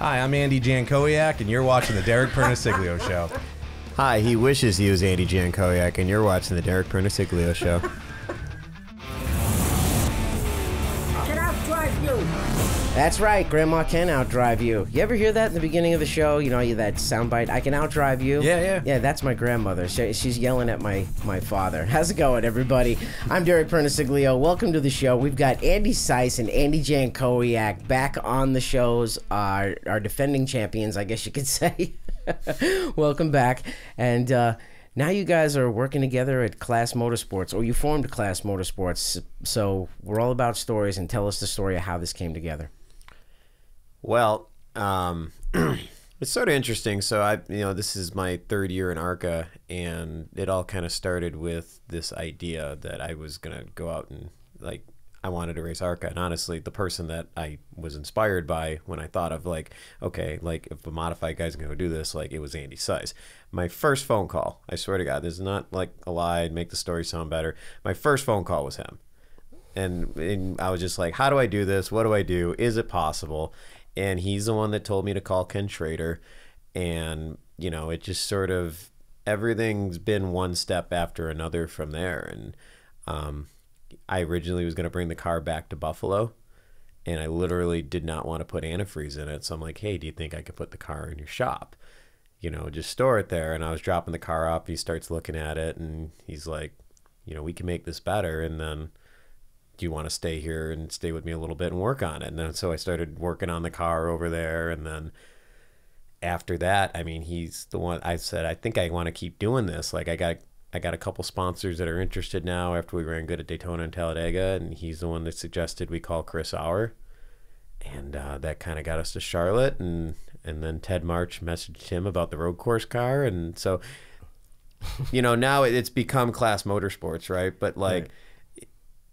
Hi, I'm Andy Jankowiak, and you're watching the Derek Pernesiglio Show. Hi, he wishes he was Andy Jankowiak, and you're watching the Derek Pernesiglio Show. I can outdrive you. That's right, Grandma can outdrive you. You ever hear that in the beginning of the show? You know, that soundbite, I can outdrive you? Yeah. Yeah, that's my grandmother. She's yelling at my father. How's it going, everybody? I'm Derek Pernesiglio. Welcome to the show. We've got Andy Seuss and Andy Jankowiak back on the shows, our defending champions, I guess you could say. Welcome back. And now you guys are working together at KLASSY Motorsports, or you formed KLASSY Motorsports. So we're all about stories, and tell us the story of how this came together. Well, it's sort of interesting. So this is my third year in ARCA, and it all kind of started with this idea that I was gonna go out and I wanted to race ARCA. And honestly, the person that I was inspired by when I thought of if a modified guy's gonna do this, it was Andy Seuss. My first phone call, I swear to God, this is not a lie, make the story sound better. My first phone call was him. And I was just like, how do I do this? What do I do? Is it possible? And he's the one that told me to call Ken Schrader. And, it just sort of, everything's been one step after another from there. And I originally was going to bring the car back to Buffalo. And I literally did not want to put antifreeze in it. So I'm like, hey, do you think I could put the car in your shop? Just store it there. And I was dropping the car off. He starts looking at it. And he's like, we can make this better. And then, do you want to stay here and stay with me a little bit and work on it? And then so I started working on the car over there. And then after that, he's the one I said, I think I want to keep doing this. I got a couple sponsors that are interested now after we ran good at Daytona and Talladega. And he's the one that suggested we call Chris Auer. And that kind of got us to Charlotte. And then Ted March messaged him about the road course car. And so, now it's become KLASSY Motorsports, right? But Right.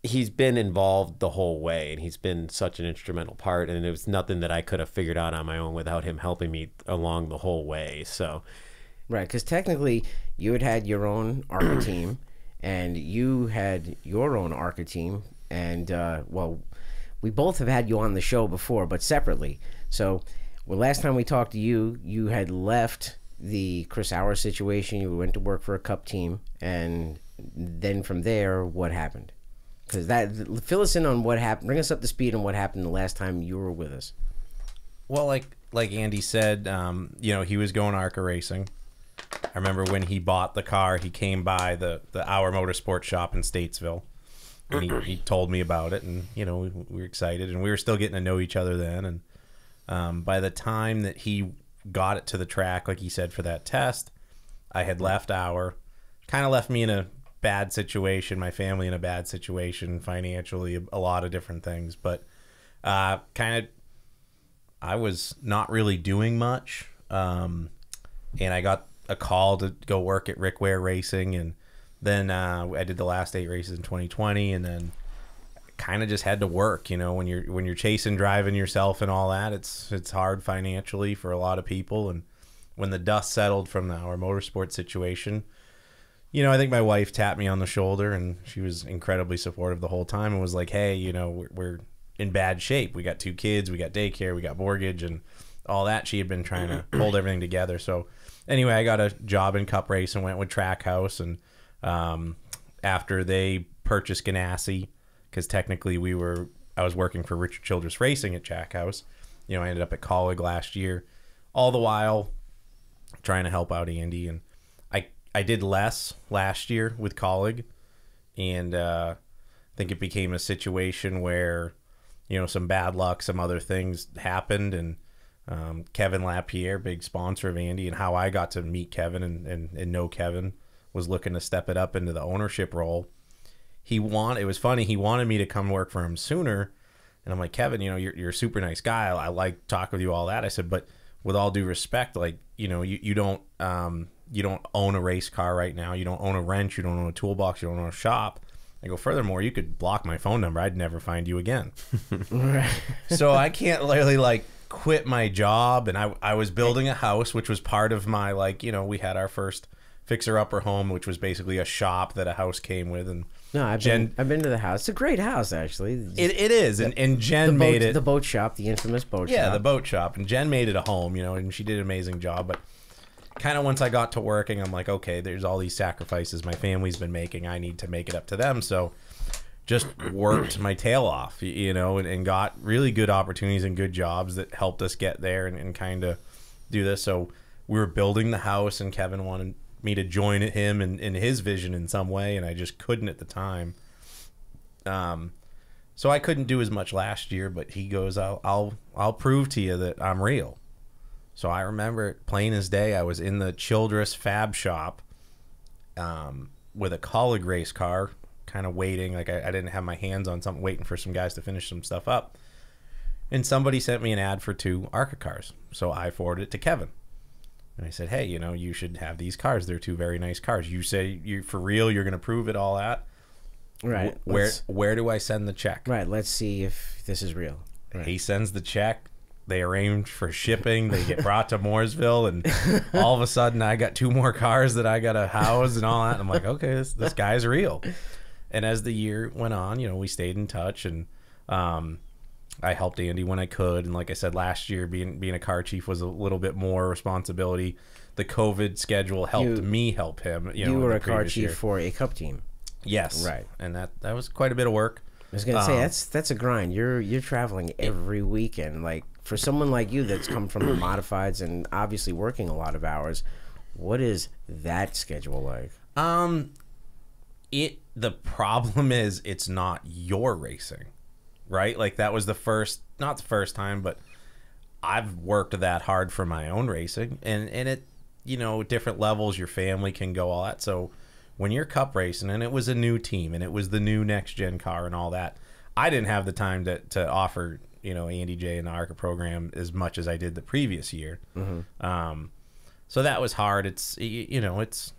He's been involved the whole way, and he's been such an instrumental part, and it was nothing that I could have figured out on my own without him helping me along the whole way. So, Right, because technically you had your own ARCA team, and you had your own ARCA team, and we both have had you on the show before, but separately. So, last time we talked to you, you had left the Chris Auer situation. You went to work for a Cup team, and then from there, what happened? Because fill us in on what happened. Bring us up to speed on what happened the last time you were with us. Well, like Andy said, he was going ARCA racing. I remember when he bought the car, he came by the Auer Motorsports shop in Statesville, and he told me about it, and we were excited, and we were still getting to know each other then. And by the time that he got it to the track, like he said, for that test, I had left Auer. Kind of left me in a bad situation, my family in a bad situation financially, a lot of different things, but I was not really doing much, and I got a call to go work at Rick Ware Racing, and then I did the last 8 races in 2020, and then kind of just had to work. When you're chasing driving yourself and all that, it's hard financially for a lot of people. And when the dust settled from the Auer Motorsports situation, I think my wife tapped me on the shoulder, and she was incredibly supportive the whole time, and was like, hey, we're in bad shape. We got 2 kids, we got daycare, we got mortgage, and all that. She had been trying to hold everything together. So anyway, I got a job in Cup Race and went with Trackhouse. And after they purchased KLASSY, because technically I was working for Richard Childress Racing at Trackhouse. I ended up at Colleague last year, all the while trying to help out Andy. And I did less last year with Colleague, and I think it became a situation where, some bad luck, some other things happened, and Kevin Lapierre, big sponsor of Andy, and how I got to meet Kevin and know Kevin, was looking to step it up into the ownership role. It was funny, he wanted me to come work for him sooner, and I'm like, Kevin, you're a super nice guy. I like talking with you, all that. I said, but with all due respect, you don't own a race car right now. You don't own a wrench. You don't own a toolbox. You don't own a shop. I go, furthermore, you could block my phone number. I'd never find you again. So I can't literally quit my job. And I was building a house, which was part of my, we had our first fixer-upper home, which was basically a shop that a house came with. And No, I've been to the house. It's a great house, actually. it is, and Jen made it the boat shop, the infamous boat shop. Yeah, the boat shop, and Jen made it a home, and she did an amazing job. But kind of once I got to working, I'm like, okay, there's all these sacrifices my family's been making. I need to make it up to them. So just worked my tail off, and got really good opportunities and good jobs that helped us get there and kind of do this. So we were building the house, and Kevin wanted me to join him in his vision in some way, and I just couldn't at the time. So I couldn't do as much last year, but he goes, I'll prove to you that I'm real. So I remember, plain as day, I was in the Childress Fab Shop with a Colleague race car, kind of waiting. Like I didn't have my hands on something, waiting for some guys to finish some stuff up. And somebody sent me an ad for 2 ARCA cars. So I forwarded it to Kevin. And I said, hey, you should have these cars. They're 2 very nice cars. You say, you for real, you're going to prove it all at? Right. Where do I send the check? Right. Let's see if this is real. Right. He sends the check. They arrange for shipping. They get brought to Mooresville, and all of a sudden I got 2 more cars that I got to house and all that. And I'm like, okay, this guy's real. And as the year went on, we stayed in touch, and I helped Andy when I could. And like I said, last year being a car chief was a little bit more responsibility. The COVID schedule helped me help him. You were a car chief for a cup team. Yes. Right. And that was quite a bit of work. I was gonna say that's a grind. You're traveling every weekend. Like, for someone like you that's come from the modifieds and obviously working a lot of hours, what is that schedule like? The problem is it's not your racing, right? Like, that was not the first time, but I've worked that hard for my own racing, and it, different levels, your family can go, all that. So when you're cup racing, and it was a new team, and it was the new next gen car and all that, I didn't have the time to offer, Andy J and the ARCA program as much as I did the previous year. Mm-hmm. So that was hard. It's, it's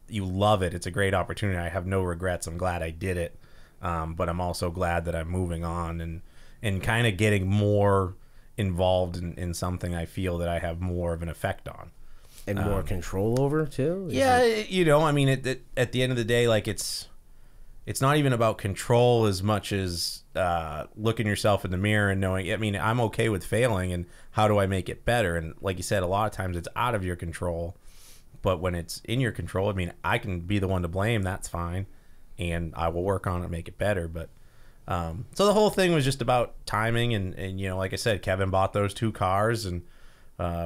you love it. It's a great opportunity. I have no regrets. I'm glad I did it. But I'm also glad that I'm moving on and kind of getting more involved in something I feel that I have more of an effect on. And more control over, too? I mean, at the end of the day, like, it's not even about control as much as looking yourself in the mirror and knowing, I mean, I'm okay with failing, and how do I make it better? And like you said, a lot of times it's out of your control. But when it's in your control, I mean, I can be the one to blame. That's fine. And I will work on it and make it better. But so the whole thing was just about timing. And like I said, Kevin bought those 2 cars, and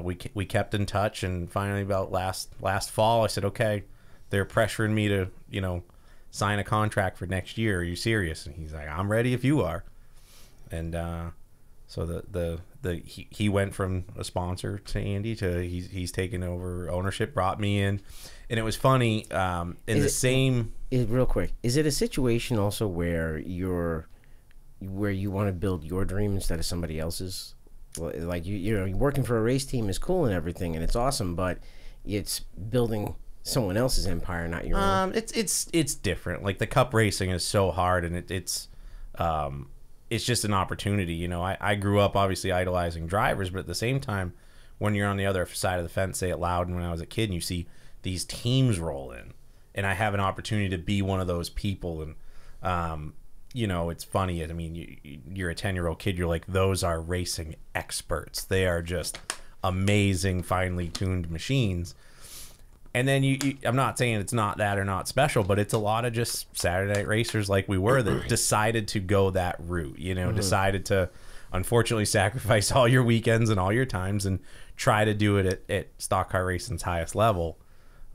we kept in touch. And finally, about last fall, I said, okay, they're pressuring me to, sign a contract for next year. Are you serious? And he's like, I'm ready if you are. And so he went from a sponsor to Andy to he's taken over ownership, brought me in. And it was funny, real quick, is it a situation also where you want to build your dream instead of somebody else's? Like, you're working for a race team is cool and everything, and it's awesome, but it's building someone else's empire, not your own. It's different. Like, the cup racing is so hard, and it's just an opportunity. I grew up obviously idolizing drivers, but at the same time, when you're on the other side of the fence, say it loud, and when I was a kid, and you see these teams roll in, and I have an opportunity to be one of those people. And it's funny. I mean, you're a 10-year-old kid, you're like, those are racing experts. They are just amazing, finely tuned machines. And then I'm not saying it's not that or not special, but it's a lot of just Saturday night racers like we were that decided to go that route, decided to unfortunately sacrifice all your weekends and all your times and try to do it at stock car racing's highest level.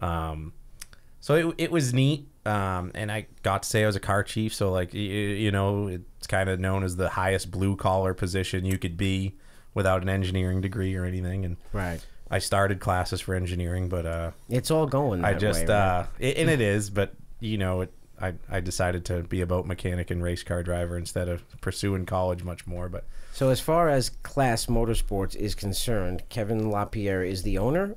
So it was neat. And I got to say I was a car chief. So, like, it's kind of known as the highest blue collar position you could be without an engineering degree or anything. And right. I started classes for engineering, but it's all going that way, right? And it is, but I decided to be a boat mechanic and race car driver instead of pursuing college much more. But so, as far as Class Motorsports is concerned, Kevin LaPierre is the owner.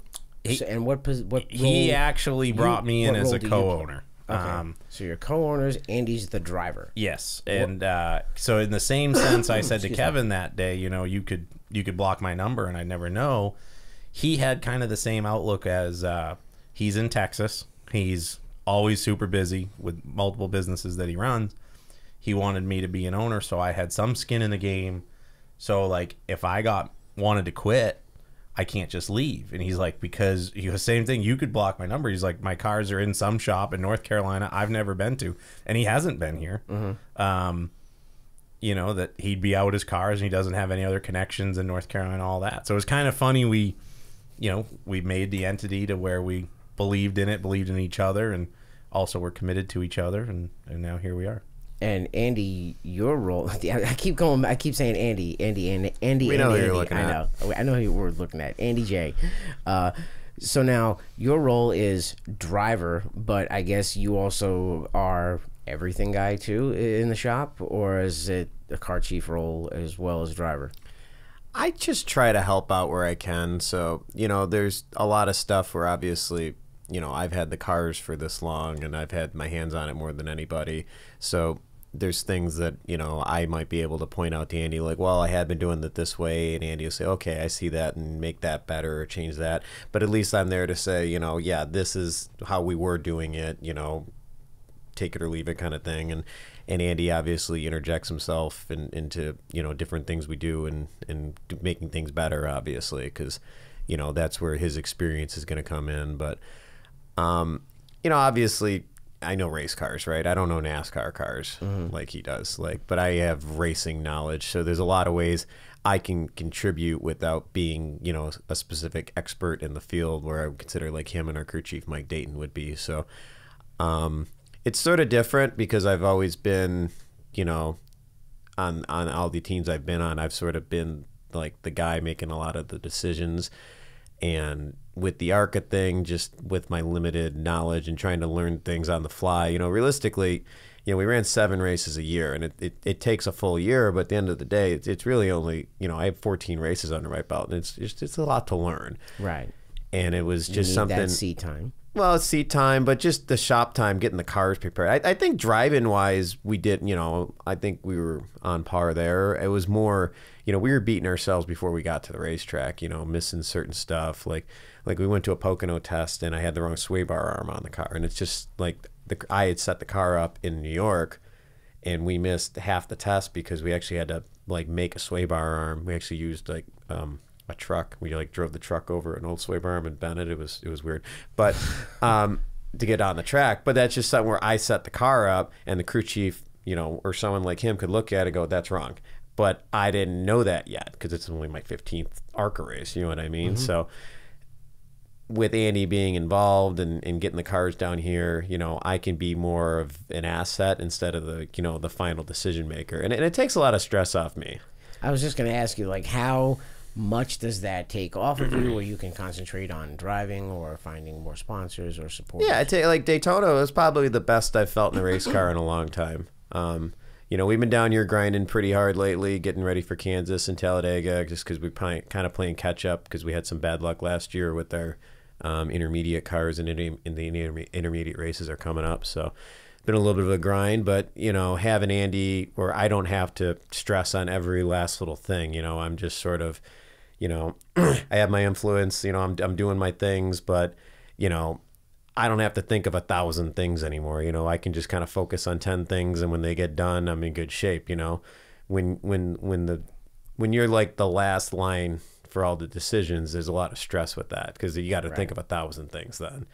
And what role, he actually brought me in as a co-owner. Okay. So you're co-owners. Andy's the driver. Yes, and so in the same sense, I said to Kevin that day, you could block my number and I'd never know. He had kind of the same outlook as he's in Texas. He's always super busy with multiple businesses that he runs. He wanted me to be an owner, so I had some skin in the game. So like if I wanted to quit, I can't just leave. And he's like, because he was same thing, you could block my number. He's like, my cars are in some shop in North Carolina I've never been to, and he hasn't been here. You know, that he'd be out his cars and he doesn't have any other connections in North Carolina, all that. So it was kind of funny. We made the entity to where we believed in it, believed in each other, and also were committed to each other, and now here we are. And Andy, your role, I keep saying Andy. We know who you're looking at. I know who we're looking at. Andy J. So now your role is driver, but I guess you also are everything guy too in the shop, or is it a car chief role as well as driver? I just try to help out where I can. So, you know, there's a lot of stuff where obviously, you know, I've had the cars for this long and I've had my hands on it more than anybody. So there's things that, you know, I might be able to point out to Andy, like, well, I had been doing it this way, and Andy will say, okay, I see that, and make that better or change that. But at least I'm there to say, you know, yeah, this is how we were doing it, you know, take it or leave it kind of thing. And Andy obviously interjects himself into, you know, different things we do and making things better, obviously, because, you know, that's where his experience is going to come in. But, you know, obviously, I know race cars, right? I don't know NASCAR cars like he does, but I have racing knowledge. So there's a lot of ways I can contribute without being, you know, a specific expert in the field, where I would consider like him and our crew chief, Mike Dayton, would be. So it's sort of different because I've always been, you know, on all the teams I've been on, I've sort of been like the guy making a lot of the decisions. And with the ARCA thing, just with my limited knowledge and trying to learn things on the fly, you know, realistically, you know, we ran 7 races a year, and it takes a full year, but at the end of the day, it's really only, you know, I have 14 races under my belt, and it's a lot to learn. Right. And it was just something. That seat time. Well, it's seat time, but just the shop time, getting the cars prepared. I think driving wise, we did, you know, I think we were on par there. It was more, you know, we were beating ourselves before we got to the racetrack, you know, missing certain stuff. Like we went to a Pocono test and I had the wrong sway bar arm on the car. And it's just like I had set the car up in New York and we missed half the test because we actually had to like make a sway bar arm. We actually used like, a truck. We like drove the truck over an old sway bar arm and bent it. It was weird, but to get on the track. But that's just something where I set the car up, and the crew chief, you know, or someone like him could look at it and go, "That's wrong." But I didn't know that yet because it's only my 15th ARCA race. You know what I mean? So with Andy being involved and getting the cars down here, you know, I can be more of an asset instead of the, you know, the final decision maker, and it takes a lot of stress off me. I was just going to ask you, like, how much does that take off of you, where you can concentrate on driving or finding more sponsors or support? Yeah, like Daytona was probably the best I've felt in a race car in a long time. You know, we've been down here grinding pretty hard lately, getting ready for Kansas and Talladega, just because we kind of playing catch up because we had some bad luck last year with our intermediate cars, and the intermediate races are coming up. So it's been a little bit of a grind, but, you know, having Andy where I don't have to stress on every last little thing, you know, I'm just sort of, you know, I have my influence, you know, I'm doing my things, but, you know, I don't have to think of 1,000 things anymore. You know, I can just kind of focus on 10 things, and when they get done, I'm in good shape. You know, when you're like the last line for all the decisions, there's a lot of stress with that because you got to think of 1,000 things then,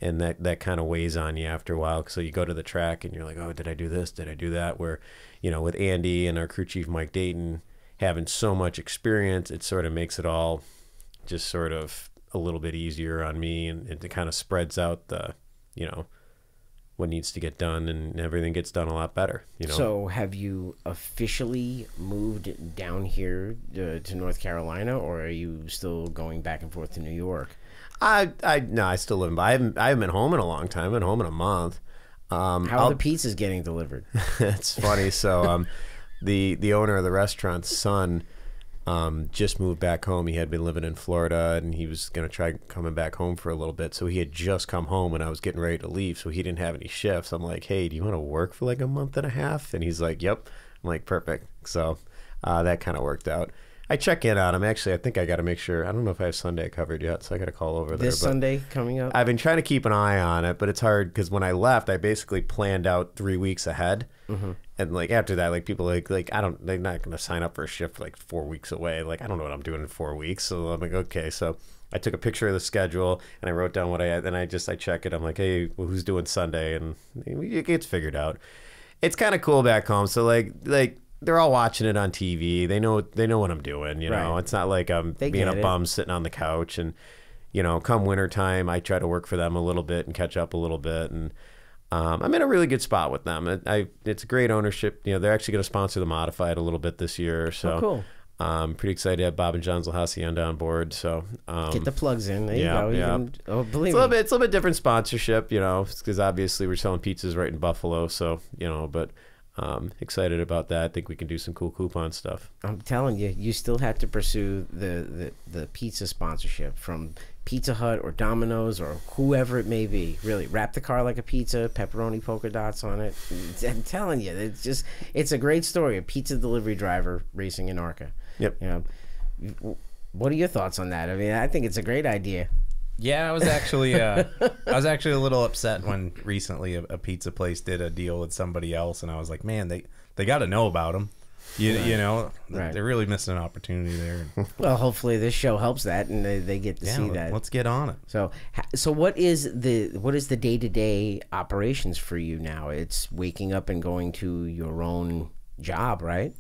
and that kind of weighs on you after a while. So you go to the track and you're like, oh, did I do this? Did I do that? Where, you know, with Andy and our crew chief Mike Dayton having so much experience, it sort of makes it all just sort of a little bit easier on me, and it kind of spreads out the, you know, what needs to get done, and everything gets done a lot better, you know. So have you officially moved down here to North Carolina, or are you still going back and forth to New York? No, I still live in, I haven't been home in a long time. I've been home in a month. How are the pizzas getting delivered? It's funny. So the owner of the restaurant's son just moved back home. He had been living in Florida, and he was going to try coming back home for a little bit. So he had just come home, and I was getting ready to leave, so he didn't have any shifts. I'm like, hey, do you want to work for like a month and a half? And he's like, yep. I'm like, perfect. So that kind of worked out. I check in on them. Actually, I think I got to make sure. I don't know if I have Sunday covered yet, so I got to call over there. This Sunday coming up? I've been trying to keep an eye on it, but it's hard because when I left, I basically planned out 3 weeks ahead. And like after that, like people they're not going to sign up for a shift like 4 weeks away. Like, I don't know what I'm doing in 4 weeks. So I'm like, okay. So I took a picture of the schedule and I wrote down what I had. Then I check it. I'm like, hey, well, who's doing Sunday? And it gets figured out. It's kind of cool back home. So like they're all watching it on TV. They know what I'm doing. You know, It's not like I'm being a bum sitting on the couch. And you know, come wintertime, I try to work for them a little bit and catch up a little bit. And I'm in a really good spot with them. It's a great ownership. You know, they're actually going to sponsor the Modified a little bit this year. So cool. I'm pretty excited to have Bob and John's La Hacienda on board. So get the plugs in. There you go. Believe me. It's a little bit different sponsorship, you know, because obviously we're selling pizzas right in Buffalo. So, you know, but excited about that. I think we can do some cool coupon stuff. I'm telling you, you still have to pursue the pizza sponsorship from Pizza Hut or Domino's or whoever it may be. Really, wrap the car like a pizza, pepperoni polka dots on it. I'm telling you, it's a great story. A pizza delivery driver racing in ARCA. Yep. You know, what are your thoughts on that? I mean, I think it's a great idea. Yeah, I was actually a little upset when recently a pizza place did a deal with somebody else, and I was like, man, they got to know about them. You know, they're really missing an opportunity there. Well, hopefully this show helps that, and they get to see that. Let's get on it. So what is the day-to-day operations for you now? It's waking up and going to your own job, right?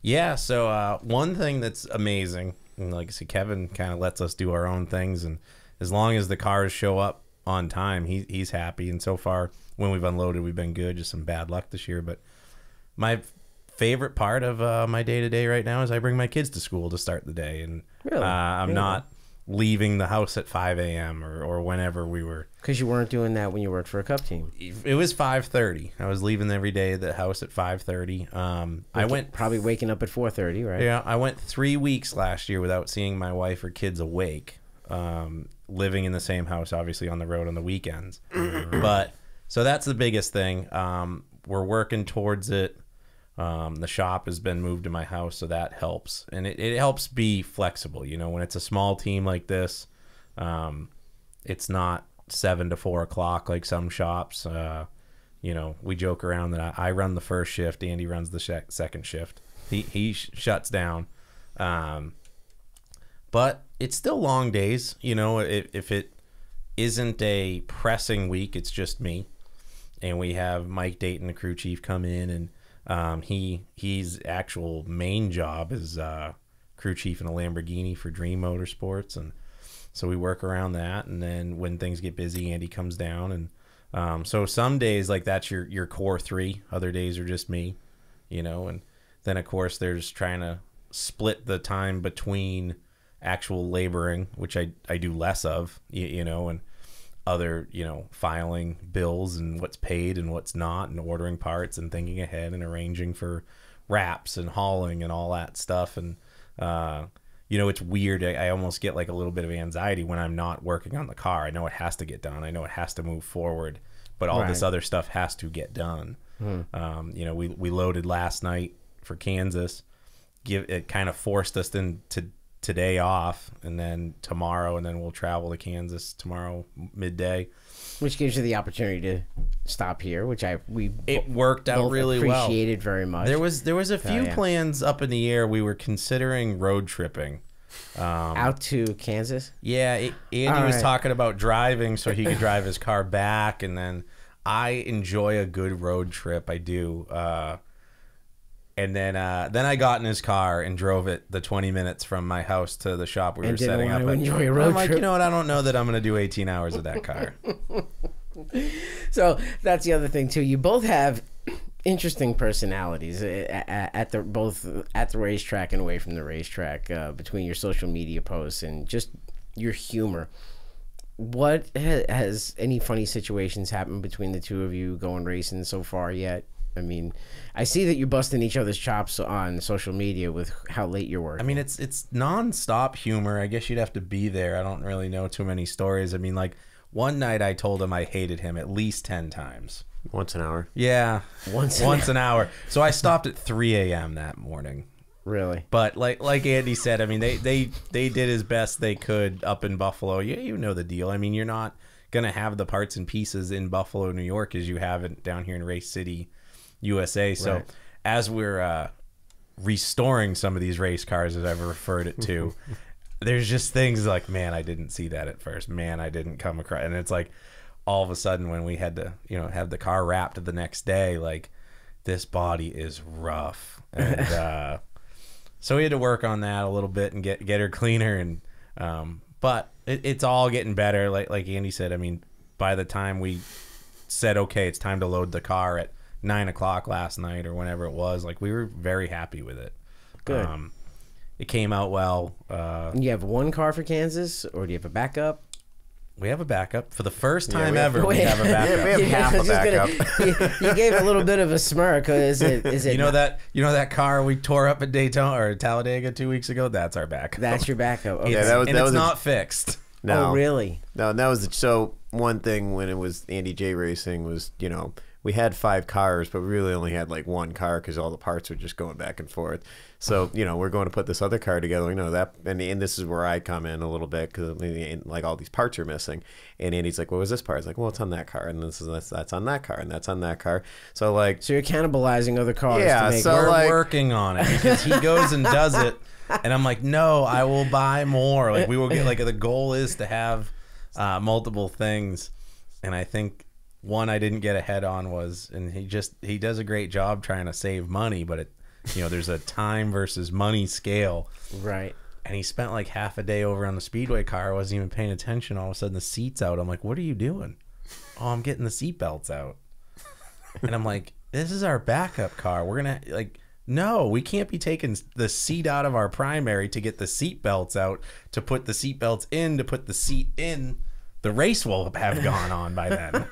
Yeah. So one thing that's amazing, and like I said, Kevin kind of lets us do our own things, and as long as the cars show up on time, he's happy. And so far, when we've unloaded, we've been good. Just some bad luck this year, but my favorite part of my day-to-day right now is I bring my kids to school to start the day, and really? I'm not leaving the house at 5 a.m. or whenever we were. Because you weren't doing that when you worked for a Cup team. It was 5:30. I was leaving every day at the house at 5:30. I went probably waking up at 4:30, right? Yeah, I went 3 weeks last year without seeing my wife or kids awake. Living in the same house, obviously on the road on the weekends. But so that's the biggest thing. We're working towards it. The shop has been moved to my house, so that helps, and it helps be flexible. You know, when it's a small team like this, it's not 7 to 4 o'clock like some shops. You know, we joke around that I run the first shift, Andy runs the second shift. He shuts down, but it's still long days. You know, if it isn't a pressing week, it's just me, and we have Mike Dayton, the crew chief, come in and. He's actual main job is crew chief in a Lamborghini for Dream Motorsports, and so we work around that. And then when things get busy, Andy comes down, and so some days like that's your core three. Other days are just me, you know. And then of course there's trying to split the time between actual laboring, which I do less of, you know, and other, you know, filing bills and what's paid and what's not, and ordering parts and thinking ahead and arranging for wraps and hauling and all that stuff. And you know, it's weird. I almost get like a little bit of anxiety when I'm not working on the car. I know it has to get done. I know it has to move forward, but all this other stuff has to get done. You know, we loaded last night for Kansas. It kind of forced us into today off, and then tomorrow, and then we'll travel to Kansas tomorrow midday, which gives you the opportunity to stop here, which it worked out really well. Appreciated very much. There was a few plans up in the air. We were considering road tripping out to Kansas. Yeah, Andy was talking about driving so he could drive his car back, and then I enjoy a good road trip. I do. And then I got in his car and drove it the 20 minutes from my house to the shop we were setting up. Enjoy a road I'm like, trip. you know what? I don't know that I'm going to do 18 hours of that car. So that's the other thing too. You both have interesting personalities both at the racetrack and away from the racetrack. Between your social media posts and just your humor. What has any funny situations happened between the two of you going racing so far yet? I mean, I see that you're busting each other's chops on social media with how late you're working. I mean, it's nonstop humor. I guess you'd have to be there. I don't really know too many stories. I mean, like one night I told him I hated him at least 10 times. Once an hour. Yeah, once an hour. So I stopped at 3 a.m. that morning. Really? But like Andy said, I mean, they did as best they could up in Buffalo. You know the deal. I mean, you're not gonna have the parts and pieces in Buffalo, New York, as you have it down here in Race City, USA. So as we're restoring some of these race cars, as I've referred it to, there's just things like, man, I didn't see that at first. Man, I didn't come across. And it's like all of a sudden when we had to, have the car wrapped the next day, like, this body is rough. And so we had to work on that a little bit and get her cleaner. And but it's all getting better. Like Andy said, I mean, by the time we said, okay, it's time to load the car at 9 o'clock last night or whenever it was, like, we were very happy with it. Good. It came out well. You have one car for Kansas, or do you have a backup? We have a backup for the first time ever. We have a backup. We have half a backup. You gave a little bit of a smirk. Is it? You know that car we tore up at Daytona or Talladega 2 weeks ago? That's our backup. That's your backup. Okay. Yeah, that was not fixed. No, oh, really? No, that was so. One thing when it was Andy J Racing was, we had 5 cars, but we really only had like one car because all the parts were just going back and forth. So, we're going to put this other car together. And this is where I come in a little bit because like all these parts are missing. And Andy's like, "What was this part?" I was like, "Well, it's on that car, and that's on that car, and that's on that car." So you're cannibalizing other cars. Yeah, to make so we're working on it because he goes and does it, and I'm like, "No, I will buy more." Like, we will get, like, the goal is to have multiple things, and I think one I didn't get ahead on was, and he does a great job trying to save money, but there's a time versus money scale. Right. And he spent like half a day over on the Speedway car. I wasn't even paying attention. All of a sudden the seat's out. I'm like, "What are you doing?" "Oh, I'm getting the seat belts out." And I'm like, "This is our backup car. We're going to no, we can't be taking the seat out of our primary to get the seat belts out, to put the seat belts in, to put the seat in. The race will have gone on by then."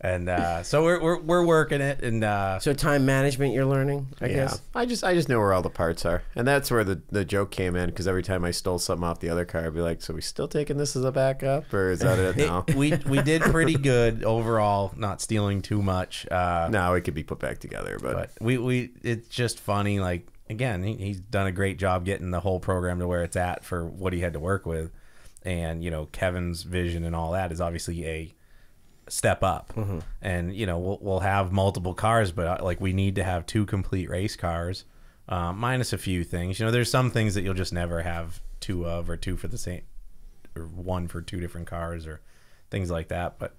And so we're working it, and so time management you're learning, I guess. I just know where all the parts are, and that's where the joke came in, because every time I stole something off the other car, I'd be like, "So we still taking this as a backup, or is that it now?" We did pretty good overall, not stealing too much. No, it could be put back together, but we it's just funny. Like, again, he's done a great job getting the whole program to where it's at for what he had to work with, and Kevin's vision and all that is obviously a step up. And we'll have multiple cars, but like, we need to have 2 complete race cars, minus a few things. There's some things that you'll just never have 2 of, or 2 for the same, or 1 for 2 different cars, or things like that. But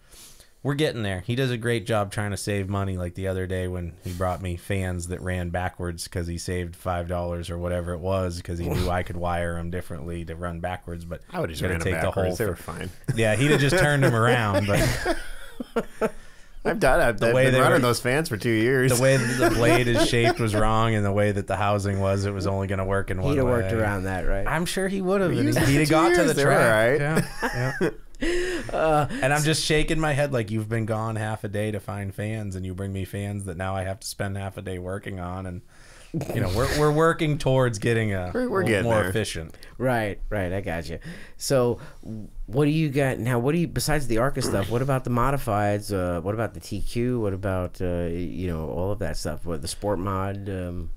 we're getting there. He does a great job trying to save money. Like the other day when he brought me fans that ran backwards because he saved $5 or whatever it was, because he knew I could wire them differently to run backwards. But I would have just ran them backwards. They were fine. Yeah, he'd have just turned them around. But I've been running those fans for 2 years. The way that the blade is shaped was wrong, and the way that the housing was, it was only going to work in one way. He'd have worked around that, right? I'm sure he would have. He'd have got to the track. Right? Yeah. And I'm just shaking my head like, you've been gone half a day to find fans, and you bring me fans that now I have to spend half a day working on. And we're working towards getting we're getting more there. efficient. Right. I got you. So, what do you got now? What do you, besides the ARCA stuff? What about the modifieds? What about the TQ? What about all of that stuff? What the sport mod?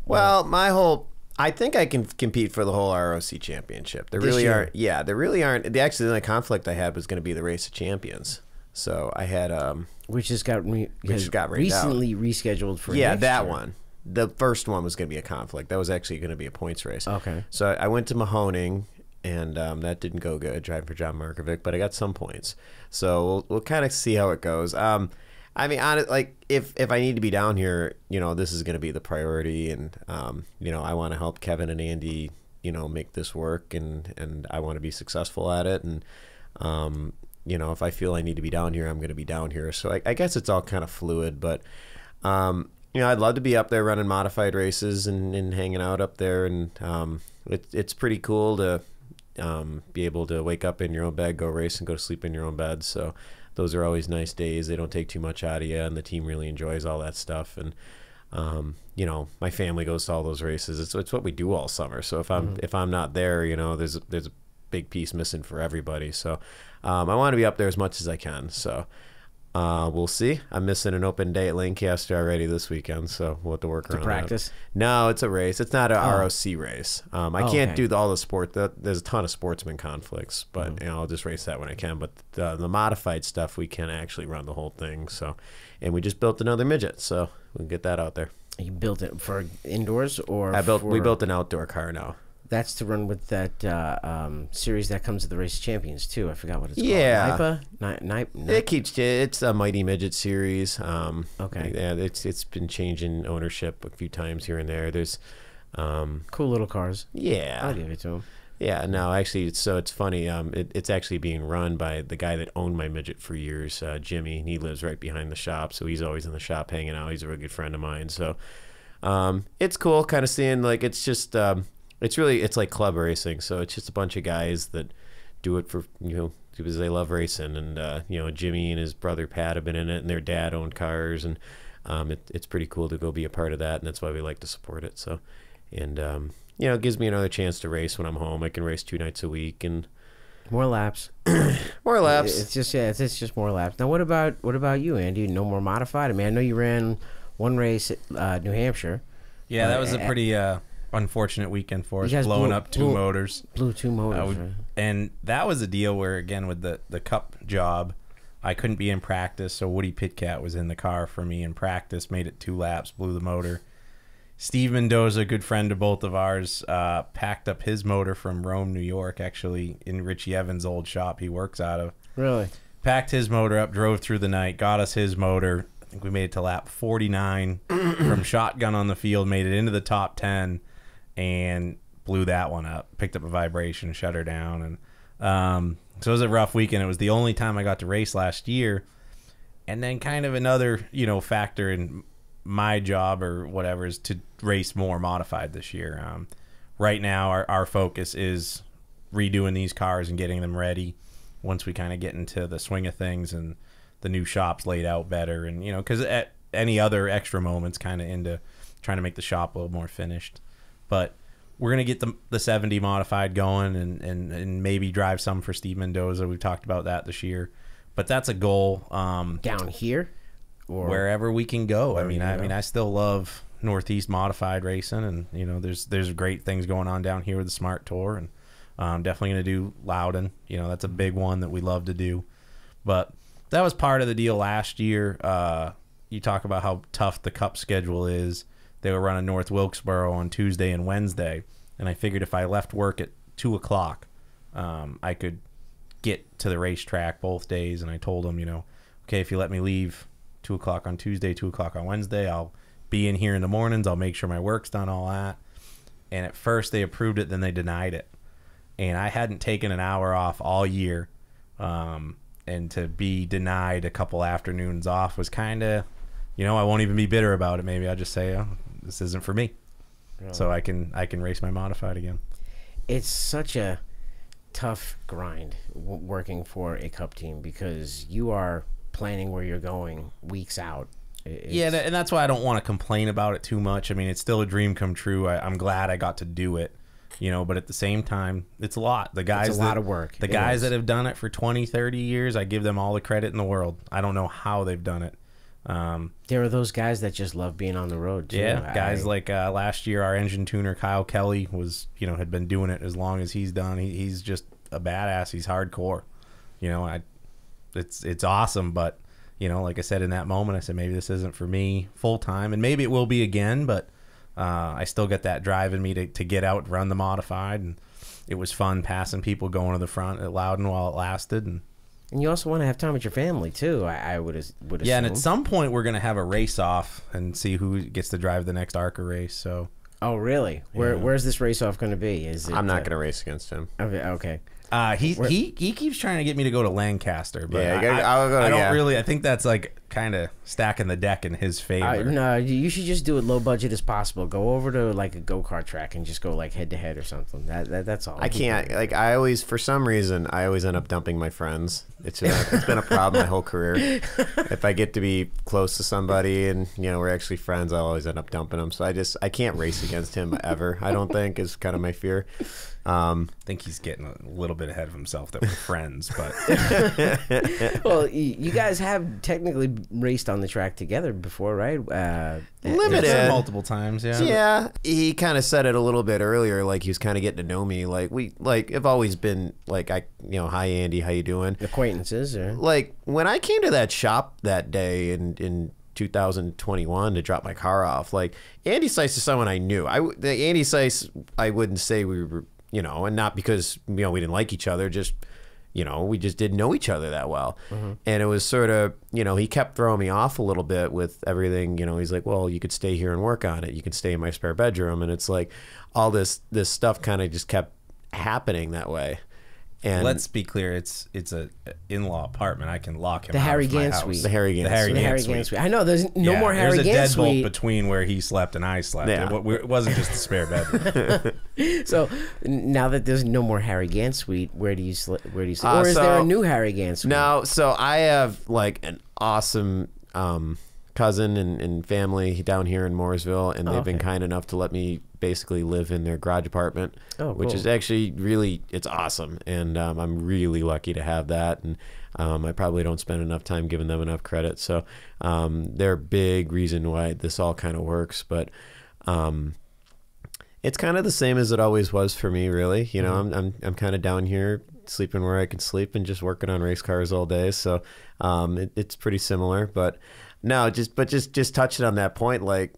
Well, I think I can compete for the whole ROC championship. There really aren't. Yeah, there really aren't. Actually, the only conflict I had was going to be the Race of Champions. So I had which just got recently rescheduled for that year. one. The first one was going to be a conflict. That was actually going to be a points race. Okay. So I went to Mahoning, and that didn't go good, driving for John Markovic, but I got some points. So we'll kind of see how it goes. I mean, if I need to be down here, this is going to be the priority, and I want to help Kevin and Andy, make this work, and I want to be successful at it, and if I feel I need to be down here, I'm going to be down here. So I guess it's all kind of fluid, but I'd love to be up there running modified races and hanging out up there, and it's pretty cool to be able to wake up in your own bed, go race, and go to sleep in your own bed. So those are always nice days. They don't take too much out of you, and the team really enjoys all that stuff. And my family goes to all those races. It's what we do all summer. So if I'm not there, there's a big piece missing for everybody. So I want to be up there as much as I can. So We'll see. I'm missing an open day at Lancaster already this weekend, so we'll have to work around practice? that. No, it's a race. It's not an ROC race. I can't do all the sport. There's a ton of sportsman conflicts, but I'll just race that when I can. But the modified stuff, we can actually run the whole thing. So, and we just built another midget, so we can get that out there. You built it for indoors or We built an outdoor car now. That's to run with that series that comes with the Race Champions too. I forgot what it's called. NIPA? It keeps. It's a Mighty Midget series. Okay. Yeah, it's been changing ownership a few times here and there. There's cool little cars. Yeah, I'll give it to them. Yeah, no, actually, it's funny. It's actually being run by the guy that owned my midget for years, Jimmy. And he lives right behind the shop, so he's always in the shop hanging out. He's a really good friend of mine. So it's cool, kind of seeing like it's just. It's like club racing, so it's just a bunch of guys that do it for because they love racing, and Jimmy and his brother Pat have been in it, and their dad owned cars, and it's pretty cool to go be a part of that, and that's why we like to support it. So, and it gives me another chance to race when I'm home. I can race 2 nights a week and more laps. More laps. It's just more laps. Now, what about you, Andy? No more modified? I mean, I know you ran one race at New Hampshire. Yeah, that was a pretty unfortunate weekend for us, blowing up two motors. Blew 2 motors, right? And that was a deal where, again, with the cup job, I couldn't be in practice, so Woody Pitcat was in the car for me in practice, made it 2 laps, blew the motor. Steve Mendoza, a good friend of both of ours, packed up his motor from Rome, New York, actually in Richie Evans' old shop he works out of. Really? Packed his motor up, drove through the night, got us his motor. I think we made it to lap 49 from shotgun on the field, made it into the top 10, and blew that one up. Picked up a vibration, shut her down, and so it was a rough weekend. It was the only time I got to race last year, and then kind of another factor in my job or whatever is to race more modified this year. Right now, our focus is redoing these cars and getting them ready. Once we kind of get into the swing of things and the new shop's laid out better, and because at any other extra moments, kind of into trying to make the shop a little more finished. But we're going to get the 70 modified going and maybe drive some for Steve Mendoza. We've talked about that this year. But that's a goal. Down here? Or wherever we can go. I mean, I still love Northeast modified racing, and there's great things going on down here with the Smart Tour, and I'm definitely going to do Loudon. That's a big one that we love to do. But that was part of the deal last year. You talk about how tough the Cup schedule is. They were running North Wilkesboro on Tuesday and Wednesday, and I figured if I left work at 2 o'clock, I could get to the racetrack both days. And I told them, okay, if you let me leave 2 o'clock on Tuesday, 2 o'clock on Wednesday, I'll be in here in the mornings. I'll make sure my work's done, all that. And at first they approved it, then they denied it. And I hadn't taken an hour off all year, and to be denied a couple afternoons off was kind of, I won't even be bitter about it. Maybe I'll just say, oh, this isn't for me. Really? So I can race my modified again. It's such a tough grind working for a Cup team because you are planning where you're going weeks out. Yeah, and that's why I don't want to complain about it too much. I mean, it's still a dream come true. I'm glad I got to do it, but at the same time, it's a lot. It's a lot of work. The guys that have done it for 20, 30 years, I give them all the credit in the world. I don't know how they've done it. There are those guys that just love being on the road too. Yeah, guys like last year, our engine tuner Kyle Kelly was, had been doing it as long as he's done. He's just a badass. He's hardcore. It's awesome, but like I said in that moment, I said maybe this isn't for me full time, and maybe it will be again. But I still get that drive in me to get out and run the modified, and it was fun passing people going to the front at Loudon while it lasted, and you also want to have time with your family too. I would assume. Yeah, and at some point we're gonna have a race off and see who gets to drive the next ARCA race. So. Oh really? Where's this race off going to be? I'm not going to race against him. Okay. He keeps trying to get me to go to Lancaster, but I'll go. I don't really. I think that's like kind of stacking the deck in his favor. No, you should just do it low budget as possible. Go over to like a go-kart track and just go like head to head or something. That's all. I can't. For some reason, I always end up dumping my friends. It's been a problem my whole career. If I get to be close to somebody and we're actually friends, I'll always end up dumping them. So I can't race against him ever. I don't think is kind of my fear. I think he's getting a little bit ahead of himself that we're friends, but Well, you guys have technically raced on the track together before, right? Limited. multiple times, yeah. Yeah, he kind of said it a little bit earlier, like he was kind of getting to know me. Like I've always been like, hi Andy, how you doing? Acquaintances, or Like when I came to that shop that day in 2021 to drop my car off, like Andy Seuss is someone I knew. Andy Seuss, I wouldn't say we were, and not because we didn't like each other, just we just didn't know each other that well. And it was sort of, he kept throwing me off a little bit with everything. He's like, well, you could stay here and work on it. You can stay in my spare bedroom. And it's like all this stuff kind of just kept happening that way. And let's be clear, it's a in-law apartment. I can lock him the out Harry of my Gant house. suite. The Harry Gant Harry suite. Gant Gant suite. suite. I know there's no more Harry There's a Gant deadbolt suite. between where he slept and I slept. Yeah. It wasn't just a spare bedroom. So now that there's no more Harry Gant suite, where do you sleep? Or is there a new Harry Gant suite? No, so I have like an awesome cousin and family down here in Mooresville, and they've been kind enough to let me basically live in their garage apartment, which is actually really, it's awesome, and I'm really lucky to have that, and I probably don't spend enough time giving them enough credit, so they're a big reason why this all kind of works, but it's kind of the same as it always was for me, really. I'm kind of down here sleeping where I can sleep and just working on race cars all day, so it's pretty similar, but no, just touching on that point, like,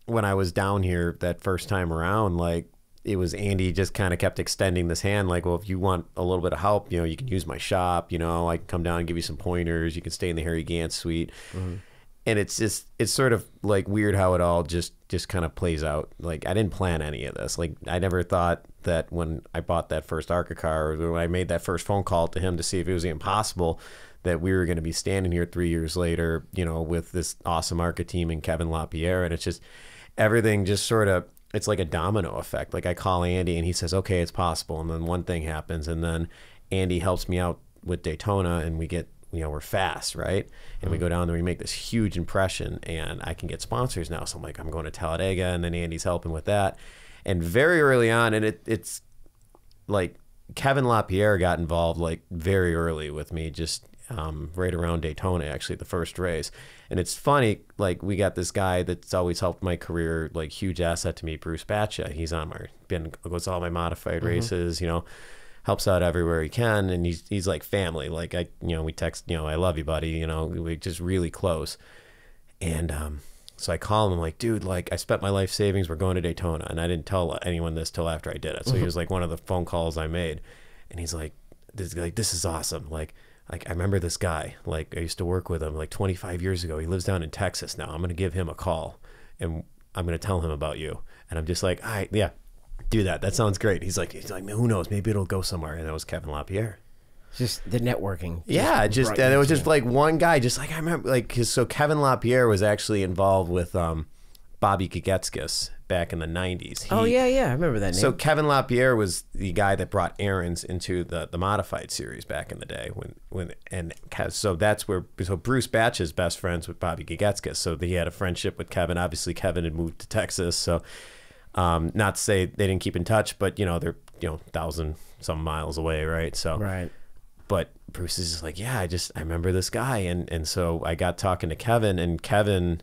when I was down here that first time around, like, it was Andy just kind of kept extending this hand, like, well, if you want a little bit of help, you can use my shop, I can come down and give you some pointers, you can stay in the Harry Gant suite. And it's sort of like weird how it all just kind of plays out. Like, I didn't plan any of this. Like, I never thought that when I bought that first ARCA car, or when I made that first phone call to him to see if it was even possible, that we were going to be standing here 3 years later, with this awesome ARCA team and Kevin LaPierre. And it's just, everything just sort of, it's like a domino effect. Like, I call Andy and he says, okay, it's possible. And then one thing happens, and then Andy helps me out with Daytona, and we get, we're fast, right? And we go down there, we make this huge impression, and I can get sponsors now. So I'm like, I'm going to Talladega, and then Andy's helping with that. And very early on, and it's like Kevin LaPierre got involved like very early with me, just right around Daytona, actually, the first race. And it's funny, like, we got this guy that's always helped my career, like, huge asset to me, Bruce Batcha. He's goes to all my modified races, helps out everywhere he can, and he's like family. Like, we text, I love you, buddy. We just really close. And so I call him. I'm like, dude, like, I spent my life savings. We're going to Daytona, and I didn't tell anyone this till after I did it. So he was like one of the phone calls I made, and he's like, this is awesome. Like I remember this guy. Like, I used to work with him like 25 years ago. He lives down in Texas now. I'm gonna give him a call, and I'm gonna tell him about you. And I'm just like, all right, yeah. Do that. That sounds great. He's like, who knows? Maybe it'll go somewhere. And that was Kevin LaPierre. Just the networking. Yeah, and it was just like one guy. Just like I remember, like, so Kevin LaPierre was actually involved with Bobby Kagetskis back in the '90s. I remember that name. So Kevin LaPierre was the guy that brought Aaron's into the modified series back in the day so Bruce Batch is best friends with Bobby Kagetskis. So he had a friendship with Kevin. Obviously, Kevin had moved to Texas, so. Not to say they didn't keep in touch, but they're 1,000-some miles away, right? So, right. But Bruce is just like, yeah, I remember this guy, and so I got talking to Kevin, and Kevin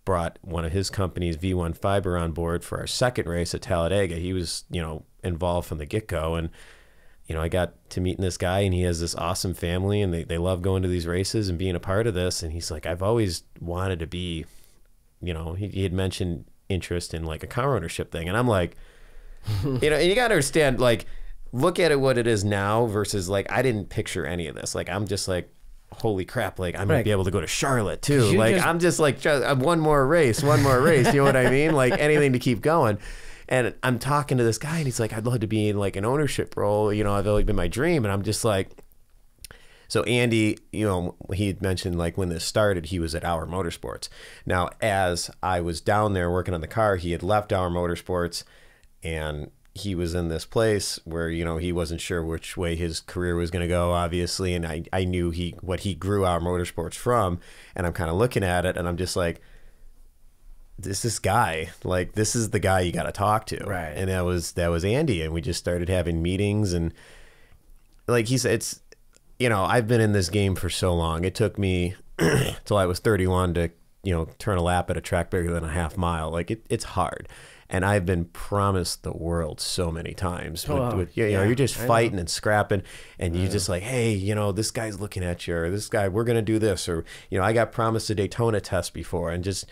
brought one of his company's V1 Fiber on board for our second race at Talladega. He was involved from the get-go, and I got to meeting this guy, and he has this awesome family, and they love going to these races and being a part of this. And he's like, I've always wanted to be, he had mentioned interest in like a car ownership thing, and I'm like, and you gotta understand, like, look at it what it is now versus like I didn't picture any of this. Like, I'm just like, holy crap, like I'm gonna be able to go to Charlotte too. Like, I'm just like, one more race, you know what I mean? Like, anything to keep going. And I'm talking to this guy, and he's like, I'd love to be in like an ownership role. I've always been my dream. And I'm just like, so Andy, he had mentioned like when this started, he was at Our Motorsports. Now, as I was down there working on the car, he had left Our Motorsports, and he was in this place where, he wasn't sure which way his career was going to go, obviously. And I knew what he grew Our Motorsports from, and I'm kind of looking at it, and I'm just like, this guy, like, this is the guy you got to talk to. Right. And that was Andy. And we just started having meetings. And like he said, it's, you know, I've been in this game for so long. It took me till I was 31 to, you know, turn a lap at a track bigger than a half mile. Like it's hard. And I've been promised the world so many times. You know, you're just fighting and scrapping, and you're just like, hey, you know, this guy's looking at you, or this guy, we're gonna do this, or, you know, I got promised a Daytona test before, and just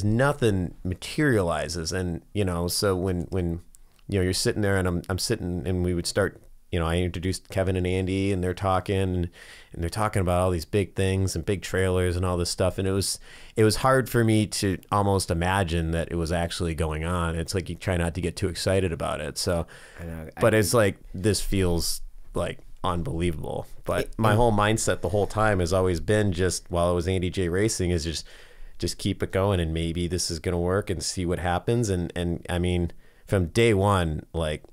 nothing materializes. And, you know, so when you know, you're sitting there, and I'm sitting, and we would start. You know, I introduced Kevin and Andy, and they're talking, and they're talking about all these big things and big trailers and all this stuff. And it was hard for me to almost imagine that it was actually going on. It's like you try not to get too excited about it. So, but it's like, this feels like unbelievable. But my whole mindset the whole time has always been, just while it was Andy J Racing, is just keep it going, and maybe this is going to work, and see what happens. And I mean, from day one, like,